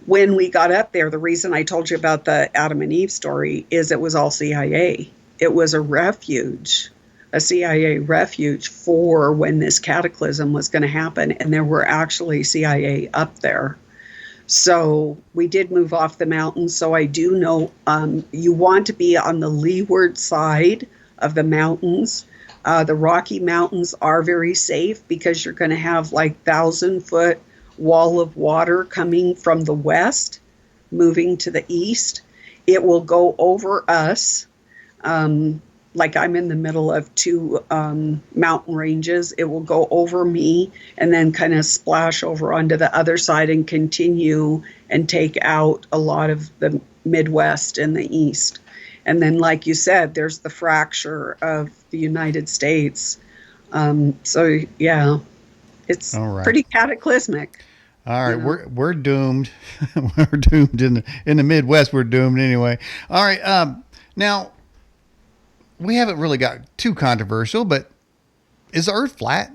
When we got up there, the reason I told you about the Adam and Eve story is it was all CIA. It was a CIA refuge for when this cataclysm was going to happen, and there were actually CIA up there. So we did move off the mountain. So I do know you want to be on the leeward side of the mountains. The Rocky Mountains are very safe because you're going to have like 1,000-foot wall of water coming from the west, moving to the east. It will go over us. Like I'm in the middle of two mountain ranges. It will go over me and then kind of splash over onto the other side and continue and take out a lot of the Midwest and the East. And then, like you said, there's the fracture of the United States. So, yeah, it's pretty cataclysmic. All right, we're doomed. We're doomed in the Midwest. We're doomed anyway. All right, now we haven't really got too controversial, but is the Earth flat?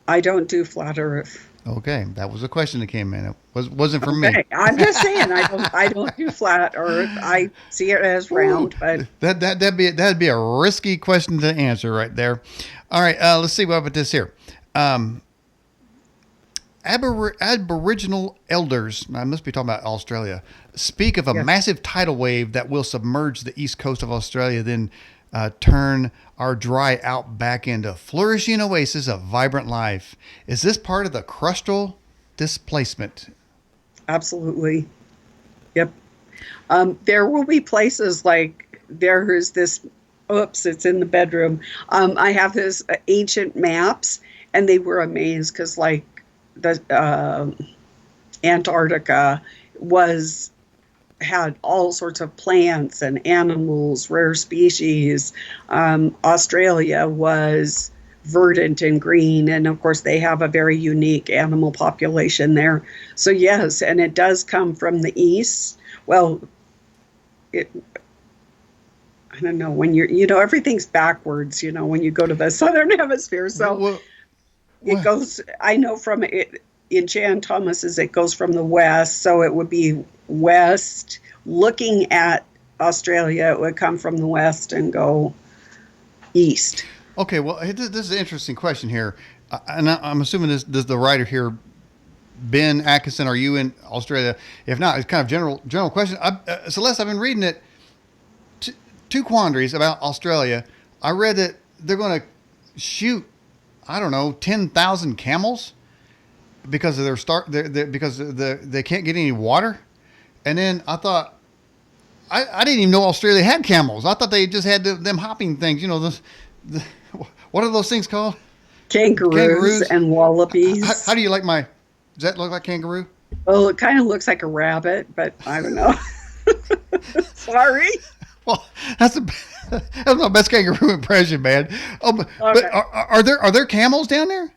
I don't do flat Earth. Okay, that was a question that came in. It wasn't for me. I'm just saying I don't do flat Earth. I see it as round, but that'd be a risky question to answer right there. All right, let's see what about this here. Aboriginal elders, I must be talking about Australia, speak of a massive tidal wave that will submerge the east coast of Australia, then turn our dry outback into flourishing oasis of vibrant life. Is this part of the crustal displacement? Absolutely. Yep. There will be places like there is this, it's in the bedroom. I have this ancient maps, and they were amazed because like the Antarctica had all sorts of plants and animals, rare species. Australia was verdant and green, and of course they have a very unique animal population there. So yes, and it does come from the east. Well, I don't know, when everything's backwards, when you go to the southern hemisphere. So it goes, I know from it in Jan Thomas's, it goes from the west. So it would be west, looking at Australia, it would come from the west and go east. Okay, well, this is an interesting question here. And I'm assuming this the writer here, Ben Atkinson, are you in Australia? If not, it's kind of general question. Celeste, I've been reading it. Two quandaries about Australia. I read that they're going to shoot, 10,000 camels because of they can't get any water. And then I thought, I didn't even know Australia had camels. I thought they just had them hopping things. What are those things called? Kangaroos and wallabies. How do you like does that look like kangaroo? Well, it kind of looks like a rabbit, but I don't know. Sorry. Well, that's my best kangaroo impression, man. Okay. But are there camels down there?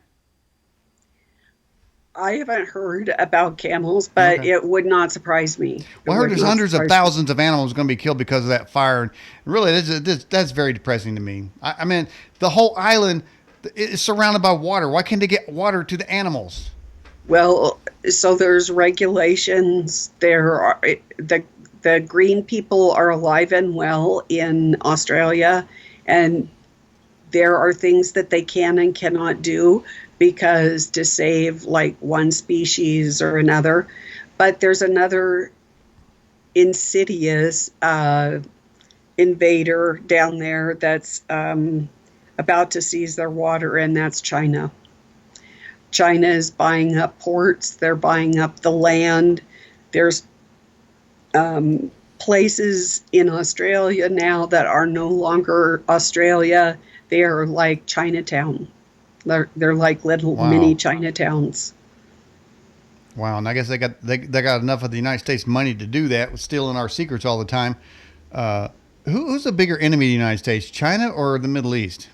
I haven't heard about camels, but it would not surprise me. Well, I heard there's hundreds of thousands of animals going to be killed because of that fire. And really, that's very depressing to me. I mean, the whole island is surrounded by water. Why can't they get water to the animals? Well, so there's regulations. There are the green people are alive and well in Australia, And there are things that they can and cannot do because to save like one species or another. But there's another insidious invader down there that's about to seize their water, and that's China. China is buying up ports, they're buying up the land. There's places in Australia now that are no longer Australia. They are like Chinatown. They're like little mini Wow. Chinatowns. Wow. And I guess they got enough of the United States money to do that, with stealing our secrets all the time. Uh, who's the bigger enemy of the United States, China or the Middle East?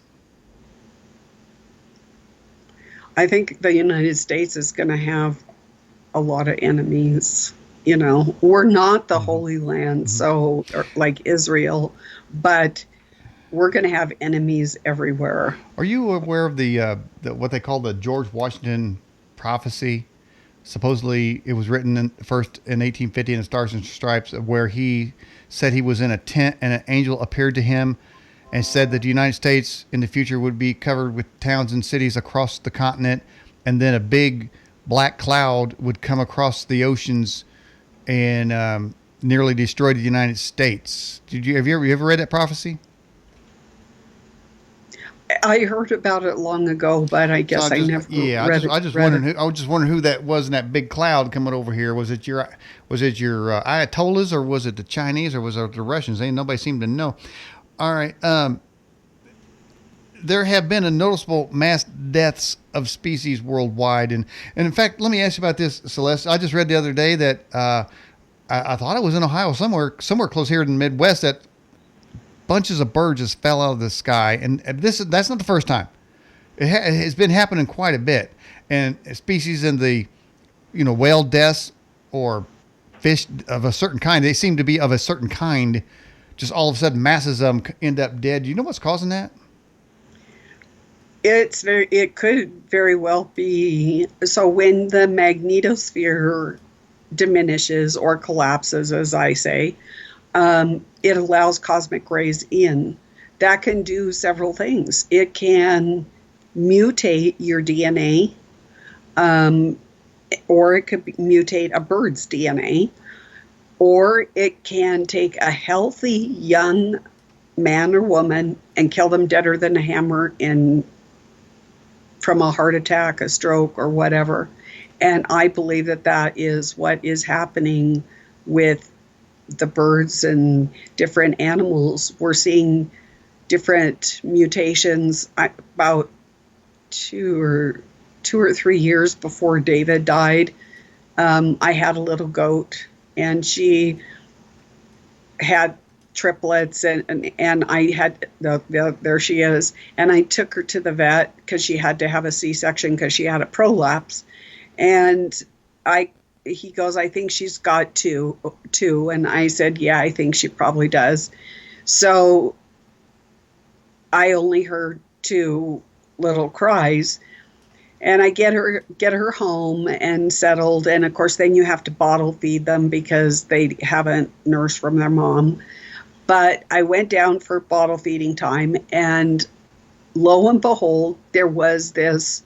I think the United States is going to have a lot of enemies. You know, we're not the Hmm. Holy Land, Hmm. so like Israel, but we're going to have enemies everywhere. Are you aware of the what they call the George Washington prophecy? Supposedly, it was written first in 1850 in the Stars and Stripes, where he said he was in a tent and an angel appeared to him and said that the United States in the future would be covered with towns and cities across the continent, and then a big black cloud would come across the oceans and nearly destroy the United States. Have you ever read that prophecy? I heard about it long ago, but I So guess I never yeah, read it. I was just wondering who that was in that big cloud coming over here. Was it your Ayatollahs, or was it the Chinese, or was it the Russians? Ain't nobody seemed to know. All right, there have been a noticeable mass deaths of species worldwide, and in fact, let me ask you about this, Celeste. I just read the other day that I thought it was in Ohio, somewhere close here in the Midwest, that bunches of birds just fell out of the sky, and that's not the first time. It's been happening quite a bit, and species in the whale deaths or fish of a certain kind, they seem to be of a certain kind. Just all of a sudden, masses of them end up dead. Do you know what's causing that? It could very well be. So when the magnetosphere diminishes or collapses, as I say, it allows cosmic rays in. That can do several things. It can mutate your DNA, um, or it could mutate a bird's DNA, or it can take a healthy young man or woman and kill them deader than a hammer in from a heart attack, a stroke, or whatever. And I believe that that is what is happening with the birds and different animals. We're seeing different mutations. About 2 or 3 years before David died, I had a little goat, and she had triplets, and I had there she is, and I took her to the vet because she had to have a C-section because she had a prolapse, and I he goes, I think she's got two, and I said, yeah, I think she probably does. So I only heard two little cries, and I get her home and settled, and of course then you have to bottle feed them because they haven't nursed from their mom. But I went down for bottle feeding time, and lo and behold, there was this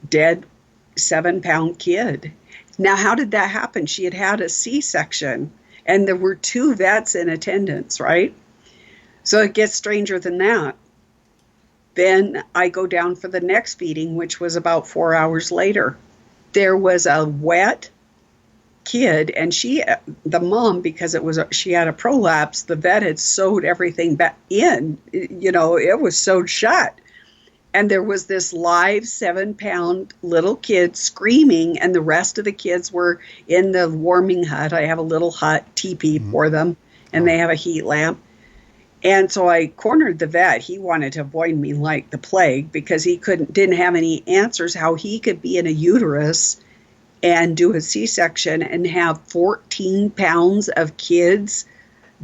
dead 7-pound kid. Now, how did that happen? She had had a C-section, and there were two vets in attendance, right? So it gets stranger than that. Then I go down for the next feeding, which was about 4 hours later. There was a wet kid, and the mom, because she had a prolapse, the vet had sewed everything back in. It was sewed shut. And there was this live 7-pound little kid screaming, and the rest of the kids were in the warming hut. I have a little hut teepee for them, and Wow. they have a heat lamp. And so I cornered the vet. He wanted to avoid me like the plague because he didn't have any answers how he could be in a uterus and do a C-section and have 14 pounds of kids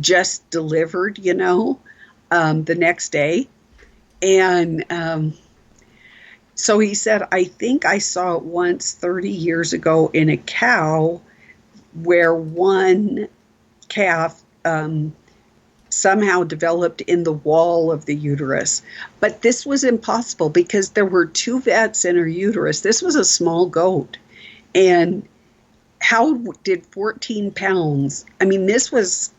just delivered, the next day. And so he said, I think I saw it once 30 years ago in a cow where one calf somehow developed in the wall of the uterus. But this was impossible because there were two vats in her uterus. This was a small goat. And how did 14 pounds? I mean, this was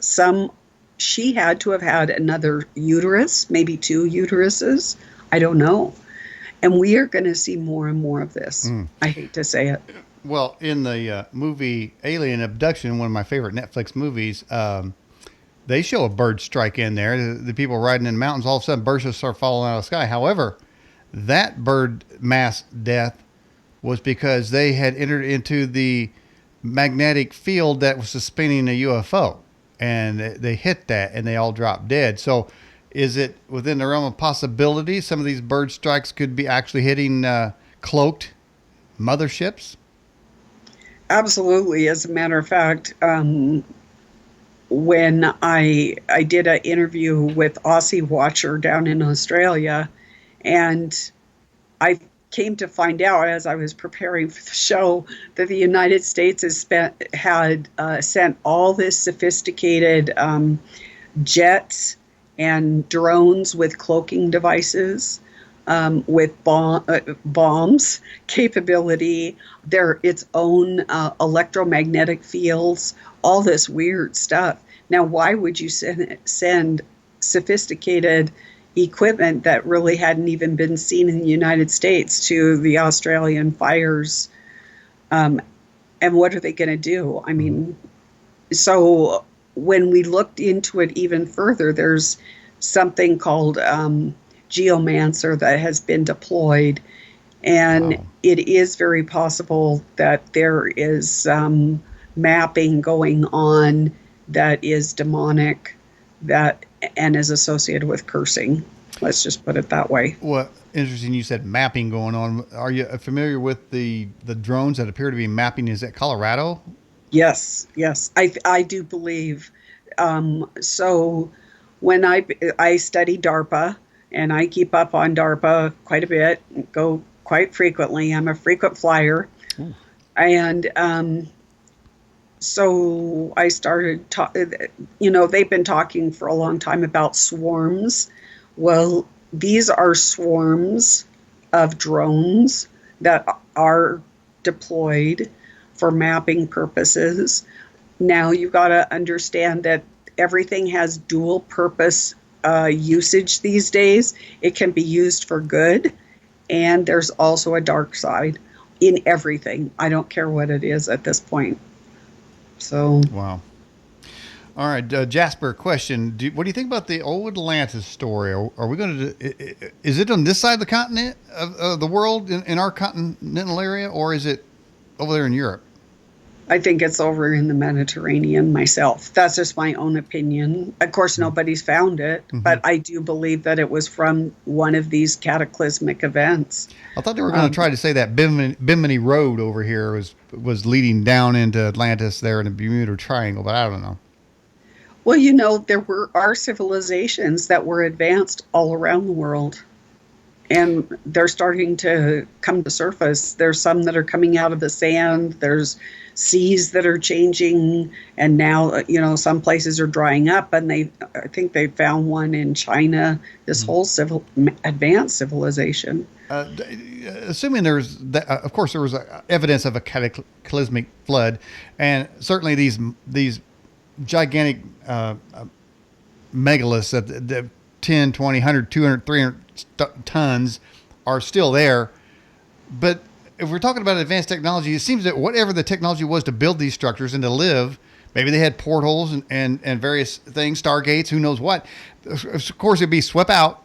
she had to have had another uterus, maybe two uteruses. I don't know. And we are going to see more and more of this. I hate to say it. Well, in the movie Alien Abduction, one of my favorite Netflix movies, they show a bird strike in there. The people riding in the mountains, all of a sudden birds just start falling out of the sky. However, that bird mass death was because they had entered into the magnetic field that was suspending a UFO. And they hit that and they all dropped dead. So is it within the realm of possibility some of these bird strikes could be actually hitting cloaked motherships? Absolutely. As a matter of fact, when I did an interview with Aussie Watcher down in Australia, and I came to find out as I was preparing for the show that the United States had sent all this sophisticated jets and drones with cloaking devices, with bombs capability, its own electromagnetic fields, all this weird stuff. Now, why would you send sophisticated equipment that really hadn't even been seen in the United States to the Australian fires? And what are they going to do? I mean, so when we looked into it even further, there's something called geomancer that has been deployed. And Wow. it is very possible that there is mapping going on that is demonic, and is associated with cursing. Let's just put it that way. Well, interesting. You said mapping going on. Are you familiar with the drones that appear to be mapping? Is that Colorado? Yes, yes, I do believe. So when I study DARPA, and I keep up on DARPA quite a bit, go quite frequently. I'm a frequent flyer. Ooh. And so I started, they've been talking for a long time about swarms. Well, these are swarms of drones that are deployed for mapping purposes. Now, you've got to understand that everything has dual purpose usage these days. It can be used for good, and there's also a dark side in everything. I don't care what it is at this point. So, Wow. All right, Jasper, question. What do you think about the old Atlantis story? Are we going to, is it on this side of the continent of the world, in our continental area, or is it over there in Europe? I think it's over in the Mediterranean myself. That's just my own opinion. Of course, nobody's found it, but I do believe that it was from one of these cataclysmic events. I thought they were going to try to say that Bimini Road over here was leading down into Atlantis there in the Bermuda Triangle, but I don't know. Well, there are civilizations that were advanced all around the world, and they're starting to come to surface. There's some that are coming out of the sand. There's seas that are changing, and now some places are drying up. And I think they found one in China. This whole advanced civilization. Assuming of course, there was evidence of a cataclysmic flood, and certainly these gigantic megaliths that 10, 20, 100, 200, 300 tons are still there. But if we're talking about advanced technology, it seems that whatever the technology was to build these structures and to live, maybe they had portals and various things, stargates, who knows what. Of course, it'd be swept out.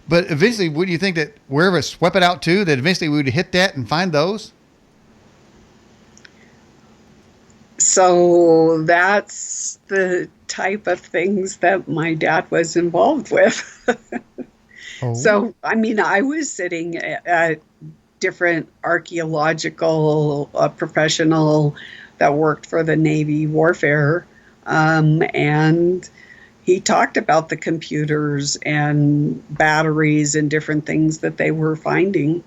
But eventually, would you think that wherever it swept it out to, that eventually we would hit that and find those? So that's the type of things that my dad was involved with. Oh. So, I mean, I was sitting at different archaeological professional that worked for the Navy warfare, and he talked about the computers and batteries and different things that they were finding.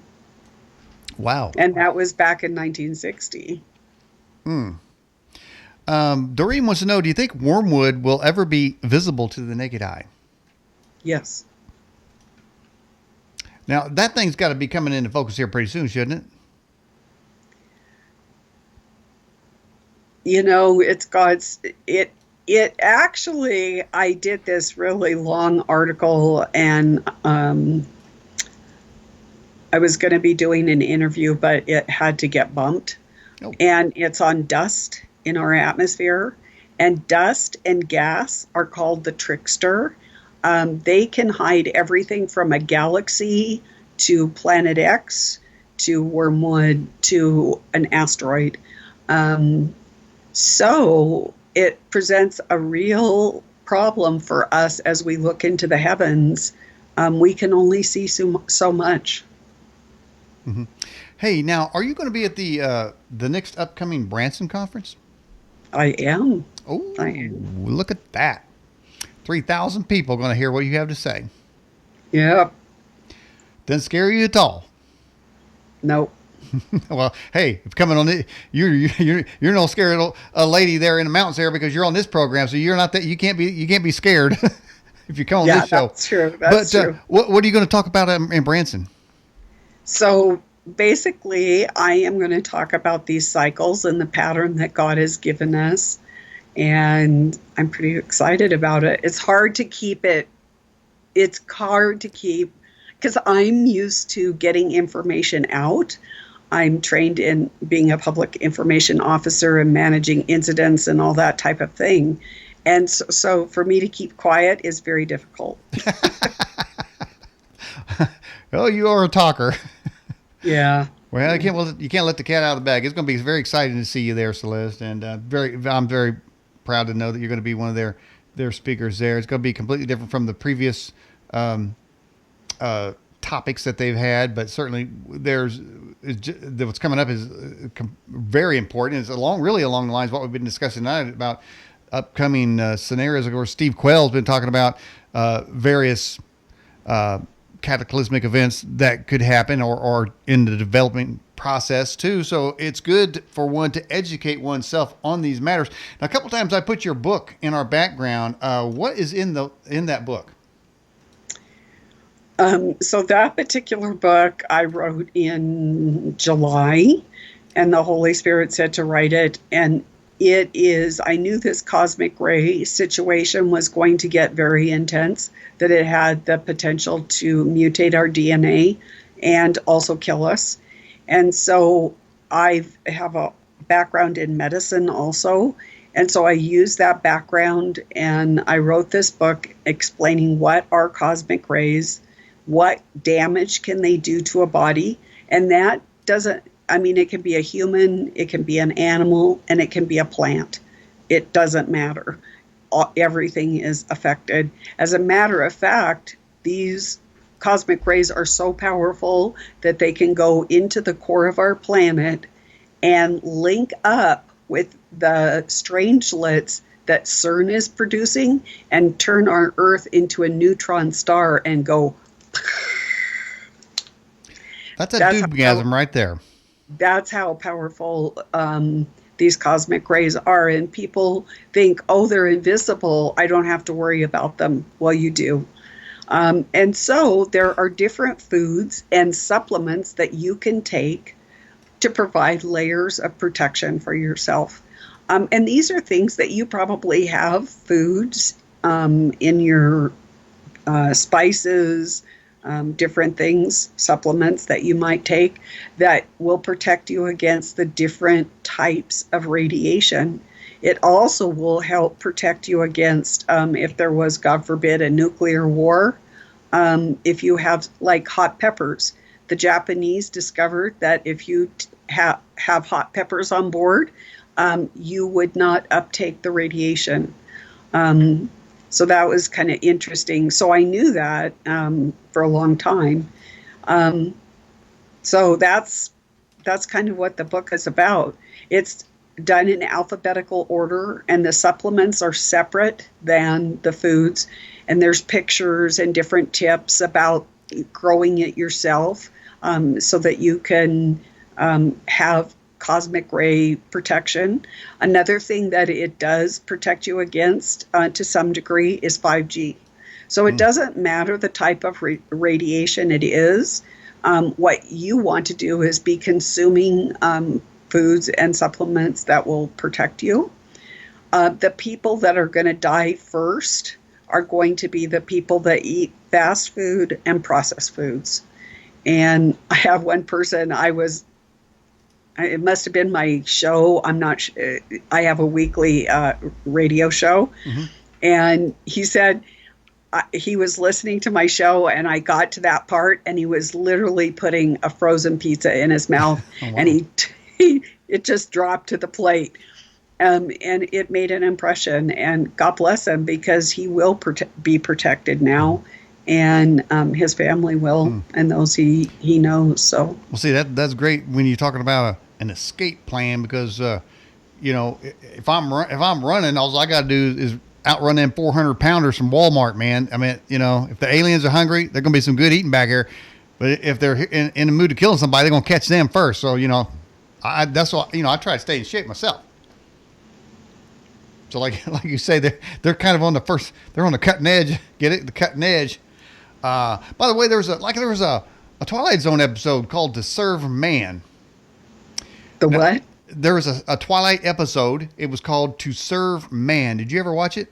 Wow. And that was back in 1960. Doreen wants to know, do you think wormwood will ever be visible to the naked eye? Yes. Now, that thing's got to be coming into focus here pretty soon, shouldn't it? It's God's, it actually, I did this really long article, and I was going to be doing an interview, but it had to get bumped. Oh. And it's on dust in our atmosphere. And dust and gas are called the trickster. They can hide everything from a galaxy to Planet X to wormwood to an asteroid. So it presents a real problem for us as we look into the heavens. We can only see so much. Mm-hmm. Hey, now, are you going to be at the next upcoming Branson conference? I am. Oh, I am. Look at that. 3,000 people going to hear what you have to say. Yep. Doesn't scare you at all. Nope. Well, hey, if coming on it, you're no scared of a lady there in the mountains there because you're on this program, so you're not that you can't be scared if you come on this show. That's true. That's true. What are you going to talk about in Branson? So basically, I am going to talk about these cycles and the pattern that God has given us, and I'm pretty excited about it. It's hard to keep because I'm used to getting information out. I'm trained in being a public information officer and managing incidents and all that type of thing. And so for me to keep quiet is very difficult. Oh, you are a talker. Yeah. Well, you can't let the cat out of the bag. It's going to be very exciting to see you there, Celeste. And I'm very proud to know that you're going to be one of their speakers there. It's going to be completely different from the previous topics that they've had, but certainly what's coming up is very important. It's really along the lines of what we've been discussing tonight about upcoming scenarios. Of course, Steve Quayle's been talking about various cataclysmic events that could happen or in the development process too. So it's good for one to educate oneself on these matters. Now, a couple times I put your book in our background. What is in that book? So that particular book I wrote in July, and the Holy Spirit said to write it. And I knew this cosmic ray situation was going to get very intense, that it had the potential to mutate our DNA and also kill us. And so I have a background in medicine also. And so I used that background and I wrote this book explaining what are cosmic rays, what damage can they do to a body. And that it can be a human, it can be an animal, and it can be a plant. It doesn't matter. Everything is affected. As a matter of fact, these cosmic rays are so powerful that they can go into the core of our planet and link up with the strangelets that CERN is producing and turn our Earth into a neutron star and go. That's doomgasm right there. That's how powerful these cosmic rays are. And people think, oh, they're invisible. I don't have to worry about them. Well, you do. And so there are different foods and supplements that you can take to provide layers of protection for yourself. And these are things that you probably have, foods in your spices, different things, supplements that you might take that will protect you against the different types of radiation. It also will help protect you against, if there was, God forbid, a nuclear war. If you have like hot peppers, the Japanese discovered that if you have hot peppers on board, you would not uptake the radiation. So that was kind of interesting. So I knew that for a long time. So that's kind of what the book is about. It's done in alphabetical order, and the supplements are separate than the foods. And there's pictures and different tips about growing it yourself, so that you can have cosmic ray protection. Another thing that it does protect you against to some degree is 5G. So it doesn't matter the type of radiation it is. What you want to do is be consuming foods and supplements that will protect you. The people that are going to die first are going to be the people that eat fast food and processed foods. And I have one person, it must have been my show. I'm not sure. I have a weekly radio show. Mm-hmm. And he said he was listening to my show, and I got to that part, and he was literally putting a frozen pizza in his mouth. Oh, wow. And it just dropped to the plate. And it made an impression, and God bless him, because he will be protected now, and his family will, and those he knows. So, well, see, that's great when you're talking about an escape plan, because if I'm running, all I got to do is outrun them 400-pounders from Walmart, man. I mean, if the aliens are hungry, there's gonna be some good eating back here, but if they're in the mood to kill somebody, they're gonna catch them first. So that's why I try to stay in shape myself. So like you say, they're kind of on they're on the cutting edge. Get it? The cutting edge. By the way, there was a Twilight Zone episode called "To Serve Man." What? There was a Twilight episode. It was called "To Serve Man." Did you ever watch it?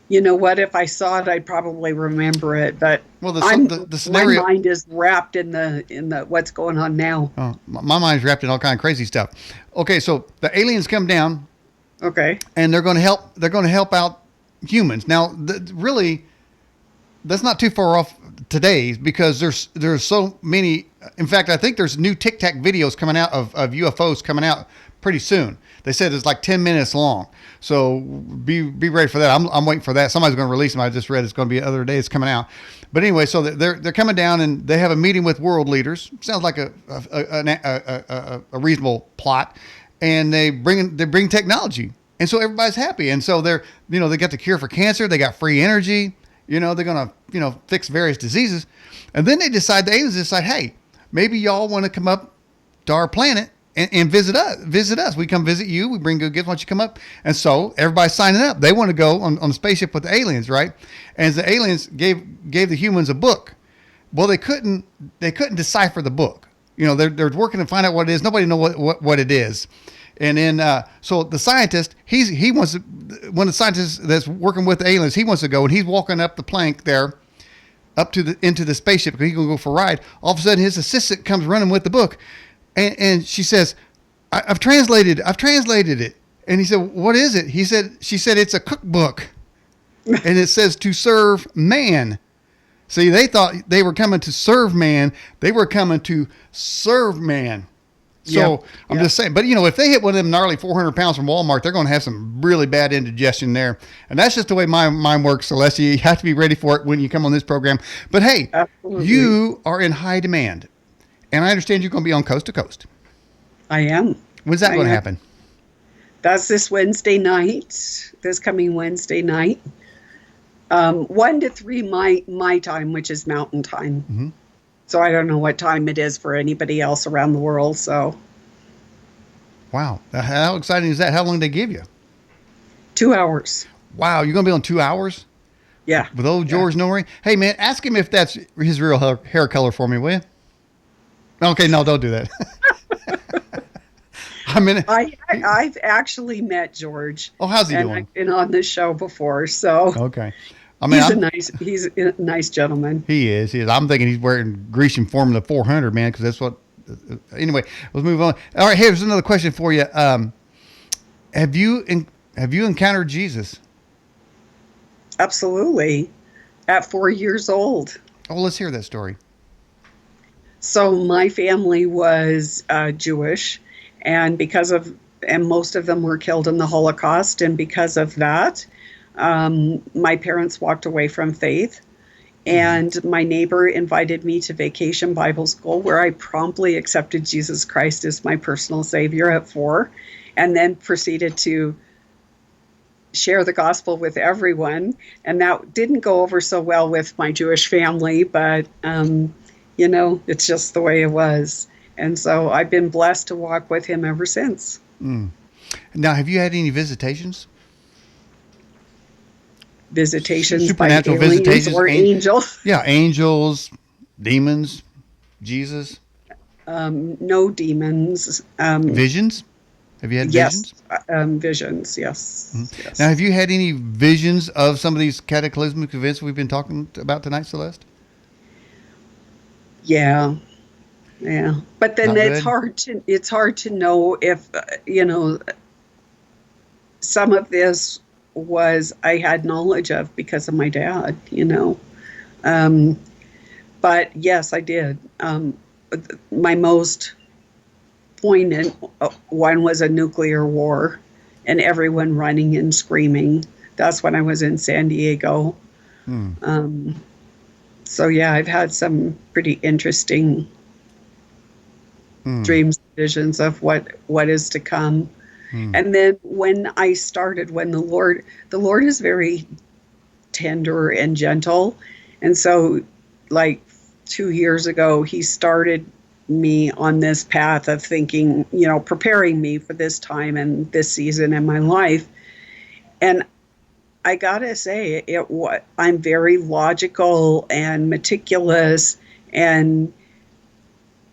You know what? If I saw it, I'd probably remember it. But well, the scenario, my mind is wrapped in the what's going on now. Oh, my mind's wrapped in all kind of crazy stuff. Okay, so the aliens come down. Okay. And they're going to help. They're going to help out humans. Now, really, that's not too far off today, because there's so many. In fact, I think there's new Tic Tac videos coming out of UFOs coming out pretty soon. They said it's like 10 minutes long. So be ready for that. I'm waiting for that. Somebody's going to release them. I just read it's going to be other day. It's coming out. But anyway, so they're coming down, and they have a meeting with world leaders. Sounds like a reasonable plot. And they bring technology, and so everybody's happy. And so they got the cure for cancer. They got free energy. They're gonna fix various diseases. And then the aliens decide, hey, maybe y'all want to come up to our planet and visit us. We come visit you. We bring good gifts. Why don't you come up? And so everybody's signing up. They want to go on the spaceship with the aliens, right? And the aliens gave the humans a book. Well, they couldn't decipher the book. They're working to find out what it is. Nobody knows what it is. And then, so the scientist, he wants to, one of the scientists that's working with the aliens, he wants to go, and he's walking up the plank there, into the spaceship, because he's going to go for a ride. All of a sudden, his assistant comes running with the book, and she says, I've translated it. And he said, what is it? She said, it's a cookbook, and it says "To Serve Man." See, they thought they were coming to serve man. They were coming to serve man. So I'm just saying, but if they hit one of them gnarly 400 pounds from Walmart, they're going to have some really bad indigestion there. And that's just the way my mind works, Celeste. You have to be ready for it when you come on this program. But hey, absolutely, you are in high demand. And I understand you're going to be on Coast to Coast. I am. When's that going to happen? That's this Wednesday night, this coming Wednesday night. 1 to 3 my time, which is mountain time. Mm-hmm. So I don't know what time it is for anybody else around the world. So, wow, how exciting is that? How long did they give you? 2 hours. Wow, you're gonna be on 2 hours? Yeah. With old George Norrie. Hey man, ask him if that's his real hair color for me, will you? Okay, no, don't do that. I've actually met George. Oh, how's he doing? I've been on this show before, so okay. He's a nice gentleman. He is. I'm thinking he's wearing Grecian Formula 400, man, because that's what. Anyway, let's move on. All right, here's another question for you. Have you encountered Jesus? Absolutely, at 4 years old. Oh, let's hear that story. So my family was Jewish, and most of them were killed in the Holocaust, and because of that. My parents walked away from faith, and my neighbor invited me to Vacation Bible School, where I promptly accepted Jesus Christ as my personal Savior at 4, and then proceeded to share the gospel with everyone. And that didn't go over so well with my Jewish family, but, it's just the way it was. And so I've been blessed to walk with him ever since. Mm. Now, have you had any visitations? Visitations by Supernatural aliens visitations? or angels. Yeah, angels, demons, Jesus, No demons. visions. Have you had Yes, visions? visions. Yes, Now, yes. have you had any visions of some of these cataclysmic events we've been talking about tonight, Celeste? Yeah, yeah. But then Not good. it's hard to know if some of this was I had knowledge of because of my dad. Um, but yes, I did. My most poignant one was a nuclear war and everyone running and screaming. That's when I was in San Diego. Hmm. Um, so yeah, I've had some pretty interesting Hmm. dreams, visions of what is to come. Hmm. And then when I started, when the Lord is very tender and gentle, and so like 2 years ago, He started me on this path of thinking, preparing me for this time and this season in my life. And I gotta say, I'm very logical and meticulous, and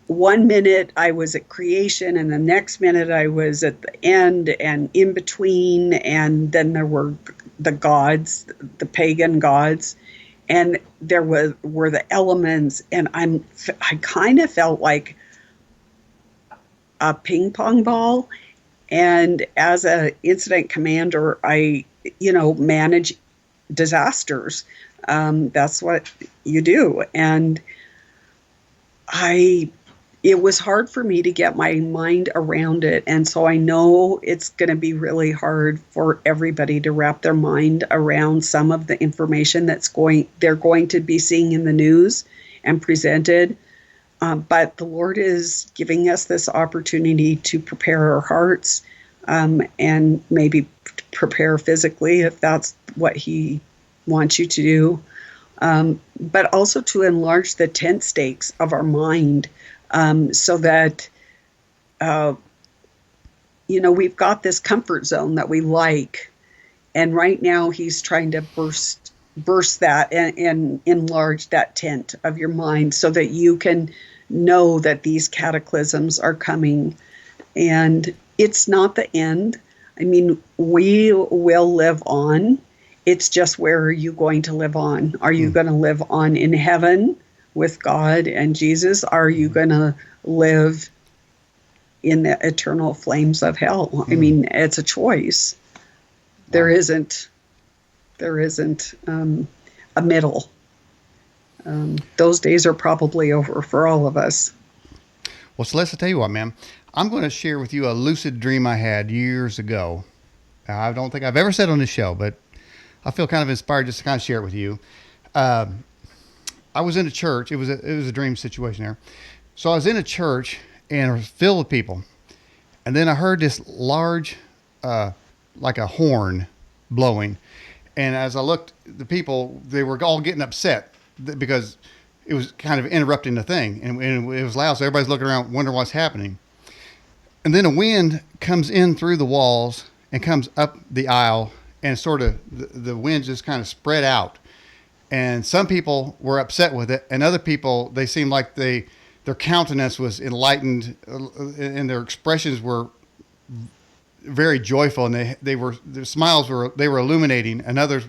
one minute I was at creation and the next minute I was at the end and in between, and then there were the gods, the pagan gods, and there were the elements, and I kind of felt like a ping pong ball. And as a incident commander, I manage disasters. That's what you do. And I it was hard for me to get my mind around it. And so I know it's going to be really hard for everybody to wrap their mind around some of the information they're going to be seeing in the news and presented. But the Lord is giving us this opportunity to prepare our hearts, and maybe prepare physically if that's what He wants you to do, but also to enlarge the tent stakes of our mind, so that we've got this comfort zone that we like, and right now He's trying to burst that and enlarge that tent of your mind so that you can know that these cataclysms are coming, and it's not the end. I mean, we will live on. It's just, where are you going to live on? Are you going to live on in heaven with God and Jesus? Are you going to live in the eternal flames of hell? I mean, it's a choice. There Wow. isn't a middle. Those days are probably over for all of us. Well, Celeste, I'll tell you what, man. I'm going to share with you a lucid dream I had years ago. I don't think I've ever said on this show, but I feel kind of inspired just to kind of share it with you. Uh, I was in a church. It was a dream situation there. So I was in a church and it was filled with people, and then I heard this large, like a horn, blowing. And as I looked, the people, they were all getting upset because it was kind of interrupting the thing, and it was loud. So everybody's looking around, wondering what's happening. And then a wind comes in through the walls and comes up the aisle, and sort of the wind just kind of spread out. And some people were upset with it, and other people, they seemed like their countenance was enlightened, and their expressions were very joyful, and their smiles were illuminating, and others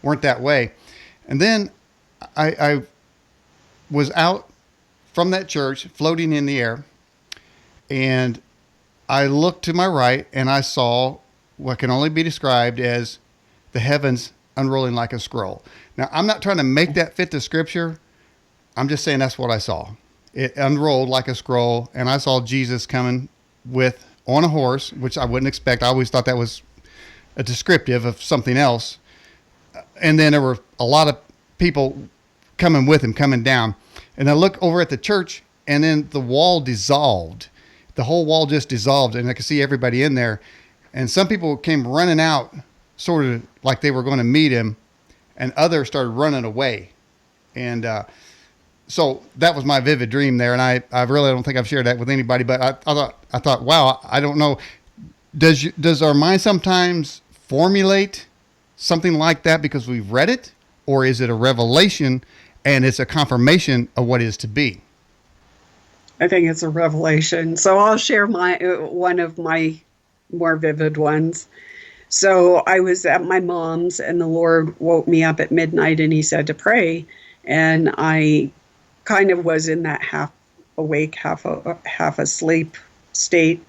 weren't that way. And then I was out from that church, floating in the air, and I looked to my right, and I saw what can only be described as the heavens unrolling like a scroll. Now, I'm not trying to make that fit the scripture. I'm just saying that's what I saw. It unrolled like a scroll, and I saw Jesus coming on a horse, which I wouldn't expect. I always thought that was a descriptive of something else. And then there were a lot of people coming with him, coming down. And I look over at the church, and then the wall dissolved. The whole wall just dissolved, and I could see everybody in there. And some people came running out, sort of like they were going to meet him, and others started running away. And so that was my vivid dream there, and I really don't think I've shared that with anybody. But I thought, wow, I don't know. Does our mind sometimes formulate something like that because we've read it, or is it a revelation and it's a confirmation of what is to be? I think it's a revelation. So I'll share my one of my more vivid ones. So I was at my mom's, and the Lord woke me up at midnight, and He said to pray, and I kind of was in that half awake, half asleep state,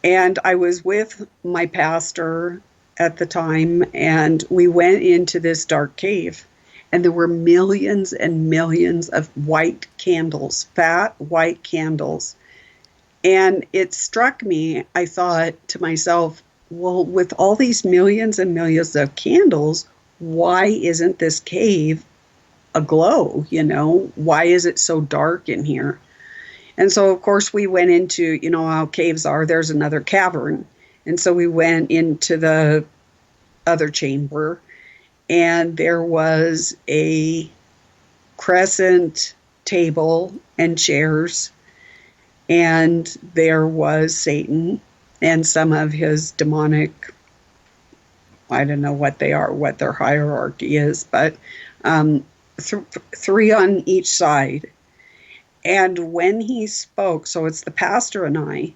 and I was with my pastor at the time, and we went into this dark cave, and there were millions and millions of white candles, fat white candles. And it struck me, I thought to myself, well, with all these millions and millions of candles, why isn't this cave aglow? Why is it so dark in here? And so, of course, we went into, how caves are, there's another cavern. And so we went into the other chamber, and there was a crescent table and chairs, and there was Satan and some of his demonic, I don't know what they are, what their hierarchy is, but three on each side. And when he spoke, so it's the pastor and I,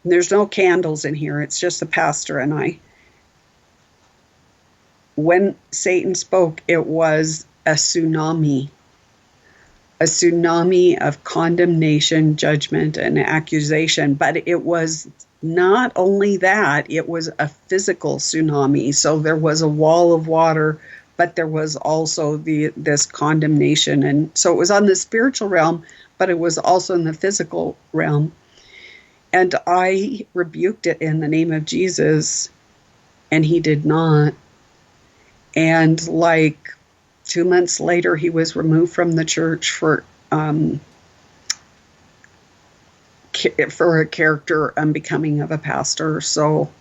and there's no candles in here, it's just the pastor and I. When Satan spoke, it was a tsunami of condemnation, judgment, and accusation. But it was not only that, it was a physical tsunami. So there was a wall of water, but there was also this condemnation. And so it was on the spiritual realm, but it was also in the physical realm. And I rebuked it in the name of Jesus, and he did not. And like 2 months later, he was removed from the church for a character unbecoming of a pastor. So,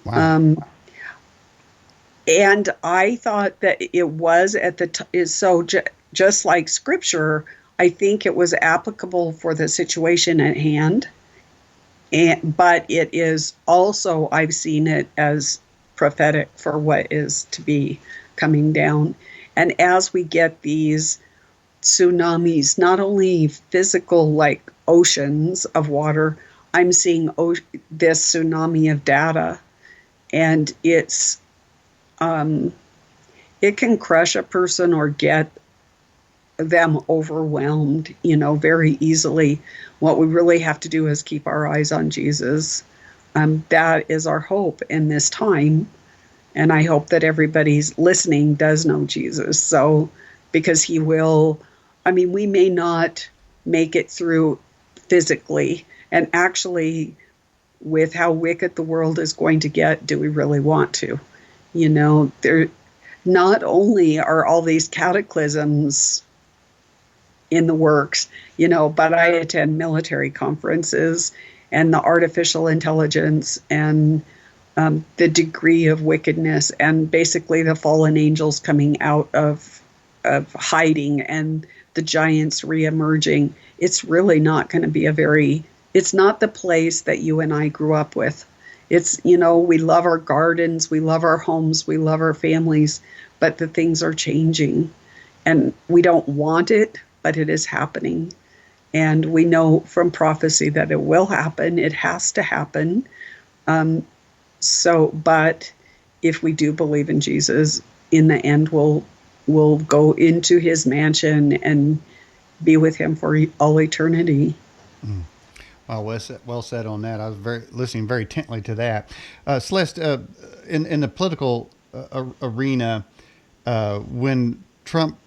Wow. and I thought that it was at the just like Scripture, I think it was applicable for the situation at hand. But it is also, I've seen it as prophetic for what is to be coming down. And as we get these tsunamis, not only physical like oceans of water, I'm seeing this tsunami of data, and it can crush a person or get them overwhelmed, very easily. What we really have to do is keep our eyes on Jesus. That is our hope in this time. And I hope that everybody's listening does know Jesus. So, because he will, we may not make it through physically. And actually, with how wicked the world is going to get, do we really want to? There, not only are all these cataclysms in the works, but I attend military conferences, and the artificial intelligence and the degree of wickedness, and basically the fallen angels coming out of hiding and the giants reemerging. It's really not going to be it's not the place that you and I grew up with. It's, we love our gardens, we love our homes, we love our families, but the things are changing, and we don't want it, but it is happening. And we know from prophecy that it will happen. It has to happen. But if we do believe in Jesus, in the end, we'll go into his mansion and be with him for all eternity. Mm. Well said on that. I was listening very intently to that. Celeste, in the political arena, when Trump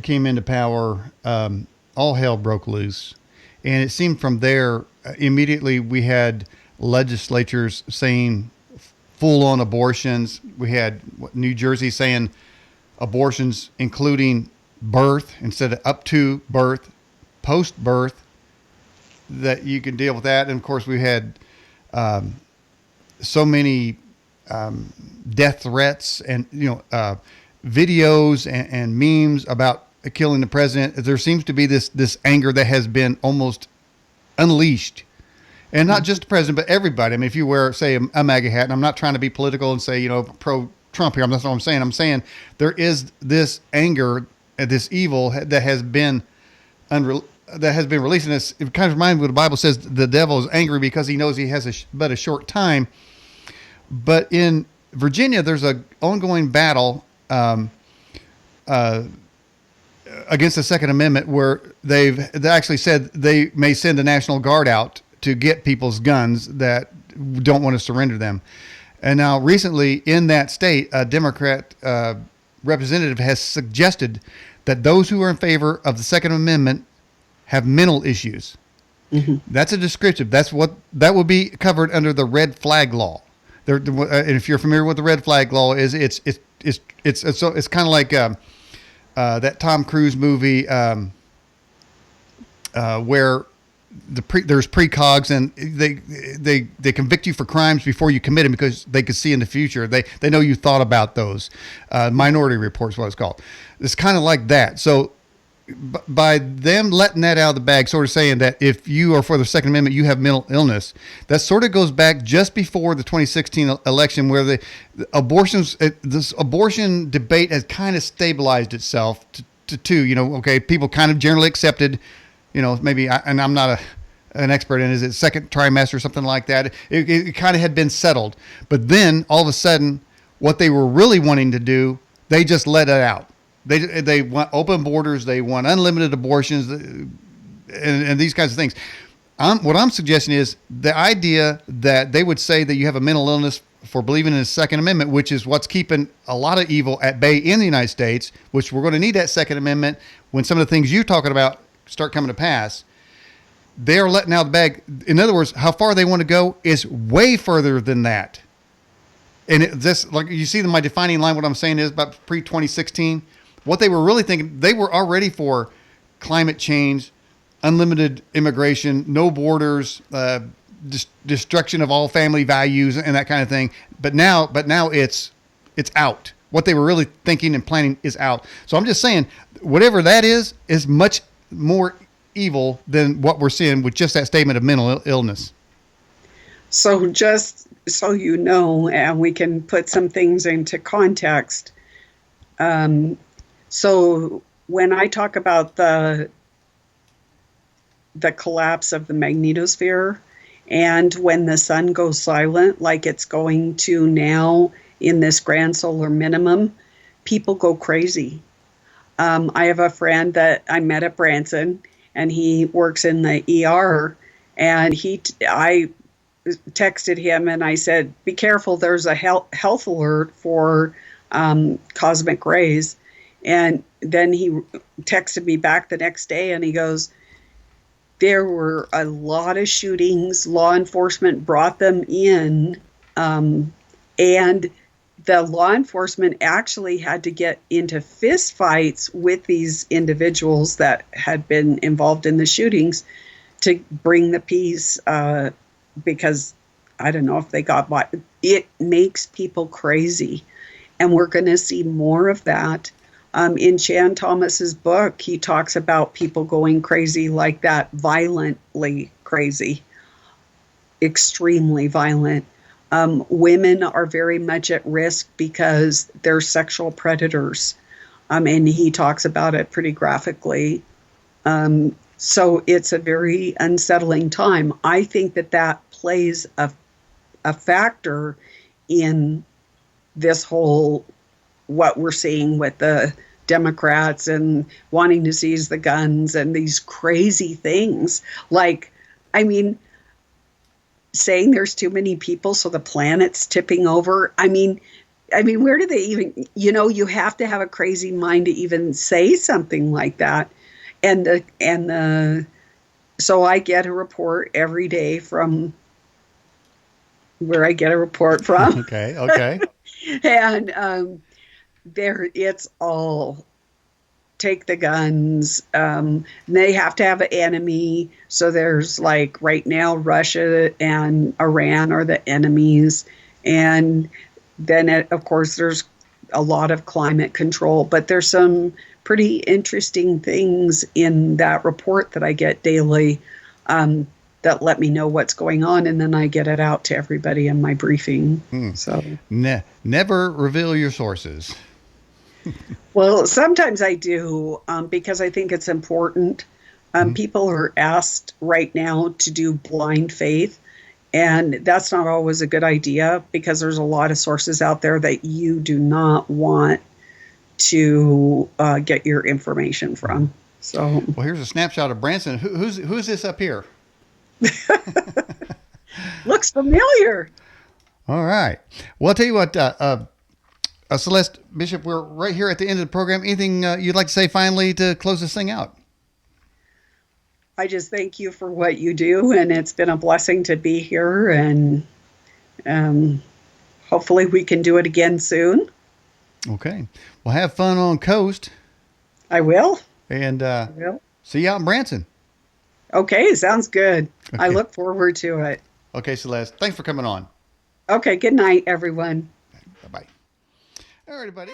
came into power, all hell broke loose. And it seemed from there, immediately we had legislatures saying full on abortions. We had New Jersey saying abortions, including birth, instead of up to birth, post birth, that you can deal with that. And of course, we had so many death threats and videos and memes about killing the president. There seems to be this anger that has been almost unleashed, and not just the president, but everybody. I mean, if you wear, say, a MAGA hat, and I'm not trying to be political and say, pro Trump here. That's not what I'm saying. I'm saying there is this anger, this evil that has been released. And it kind of reminds me what the Bible says: the devil is angry because he knows he has but a short time. But in Virginia, there's an ongoing battle against the Second Amendment, where they actually said they may send the National Guard out to get people's guns that don't want to surrender them. And now recently in that state, a Democrat representative has suggested that those who are in favor of the Second Amendment have mental issues. Mm-hmm. That's a descriptive. That would be covered under the red flag law. And if you're familiar with the red flag law, it's kind of like that Tom Cruise movie where there's precogs, and they convict you for crimes before you commit them because they could see in the future. They know you thought about those. Minority Report is what it's called. It's kind of like that. So by them letting that out of the bag, sort of saying that if you are for the Second Amendment, you have mental illness, that sort of goes back just before the 2016 election, where this abortion debate has kind of stabilized itself to people kind of generally accepted, maybe, and I'm not an expert in, is it second trimester or something like that? It kind of had been settled. But then all of a sudden, what they were really wanting to do, they just let it out. They want open borders. They want unlimited abortions, and these kinds of things. What I'm suggesting is the idea that they would say that you have a mental illness for believing in the Second Amendment, which is what's keeping a lot of evil at bay in the United States, which we're going to need that Second Amendment when some of the things you're talking about start coming to pass. They're letting out the bag. In other words, how far they want to go is way further than that. And like you see my defining line, what I'm saying is about pre-2016. What they were really thinking, they were already for climate change, unlimited immigration, no borders, destruction of all family values, and that kind of thing. But now it's out. What they were really thinking and planning is out. So I'm just saying, whatever that is much more evil than what we're seeing with just that statement of mental illness. So just so you know, and we can put some things into context. So when I talk about the collapse of the magnetosphere, and when the sun goes silent, like it's going to now in this grand solar minimum, people go crazy. I have a friend that I met at Branson, and he works in the ER, and I texted him and I said, "Be careful, there's a health alert for cosmic rays." And then he texted me back the next day and he goes, "There were a lot of shootings. Law enforcement brought them in. And the law enforcement actually had to get into fist fights with these individuals that had been involved in the shootings to bring the peace, because I don't know if they got by." It makes people crazy. And we're going to see more of that. In Chan Thomas's book, he talks about people going crazy like that, violently crazy, extremely violent. Women are very much at risk because they're sexual predators. And he talks about it pretty graphically. So it's a very unsettling time. I think that plays a factor in this whole, what we're seeing with the Democrats and wanting to seize the guns and these crazy things. Like, I mean, saying there's too many people, so the planet's tipping over. I mean, where do they even, you have to have a crazy mind to even say something like that. So I get a report every day from where I get a report from. Okay. And it's all take the guns. They have to have an enemy. So there's, like, right now, Russia and Iran are the enemies. And then, of course, there's a lot of climate control, but there's some pretty interesting things in that report that I get daily that let me know what's going on, and then I get it out to everybody in my briefing. So Never reveal your sources. well, sometimes I do because I think it's important. People are asked right now to do blind faith, and that's not always a good idea because there's a lot of sources out there that you do not want to get your information from. So, well, here's a snapshot of Branson. Who's this up here? looks familiar. All right. Well, I'll tell you what, Celeste Bishop, we're right here at the end of the program. Anything you'd like to say finally to close this thing out? I just thank you for what you do, and it's been a blessing to be here, and hopefully we can do it again soon. Okay. Well, have fun on Coast. I will. And I will. see you out in Branson. Okay, sounds good. Okay. I look forward to it. Okay, Celeste. Thanks for coming on. Okay, good night, everyone. Bye-bye. All right, everybody.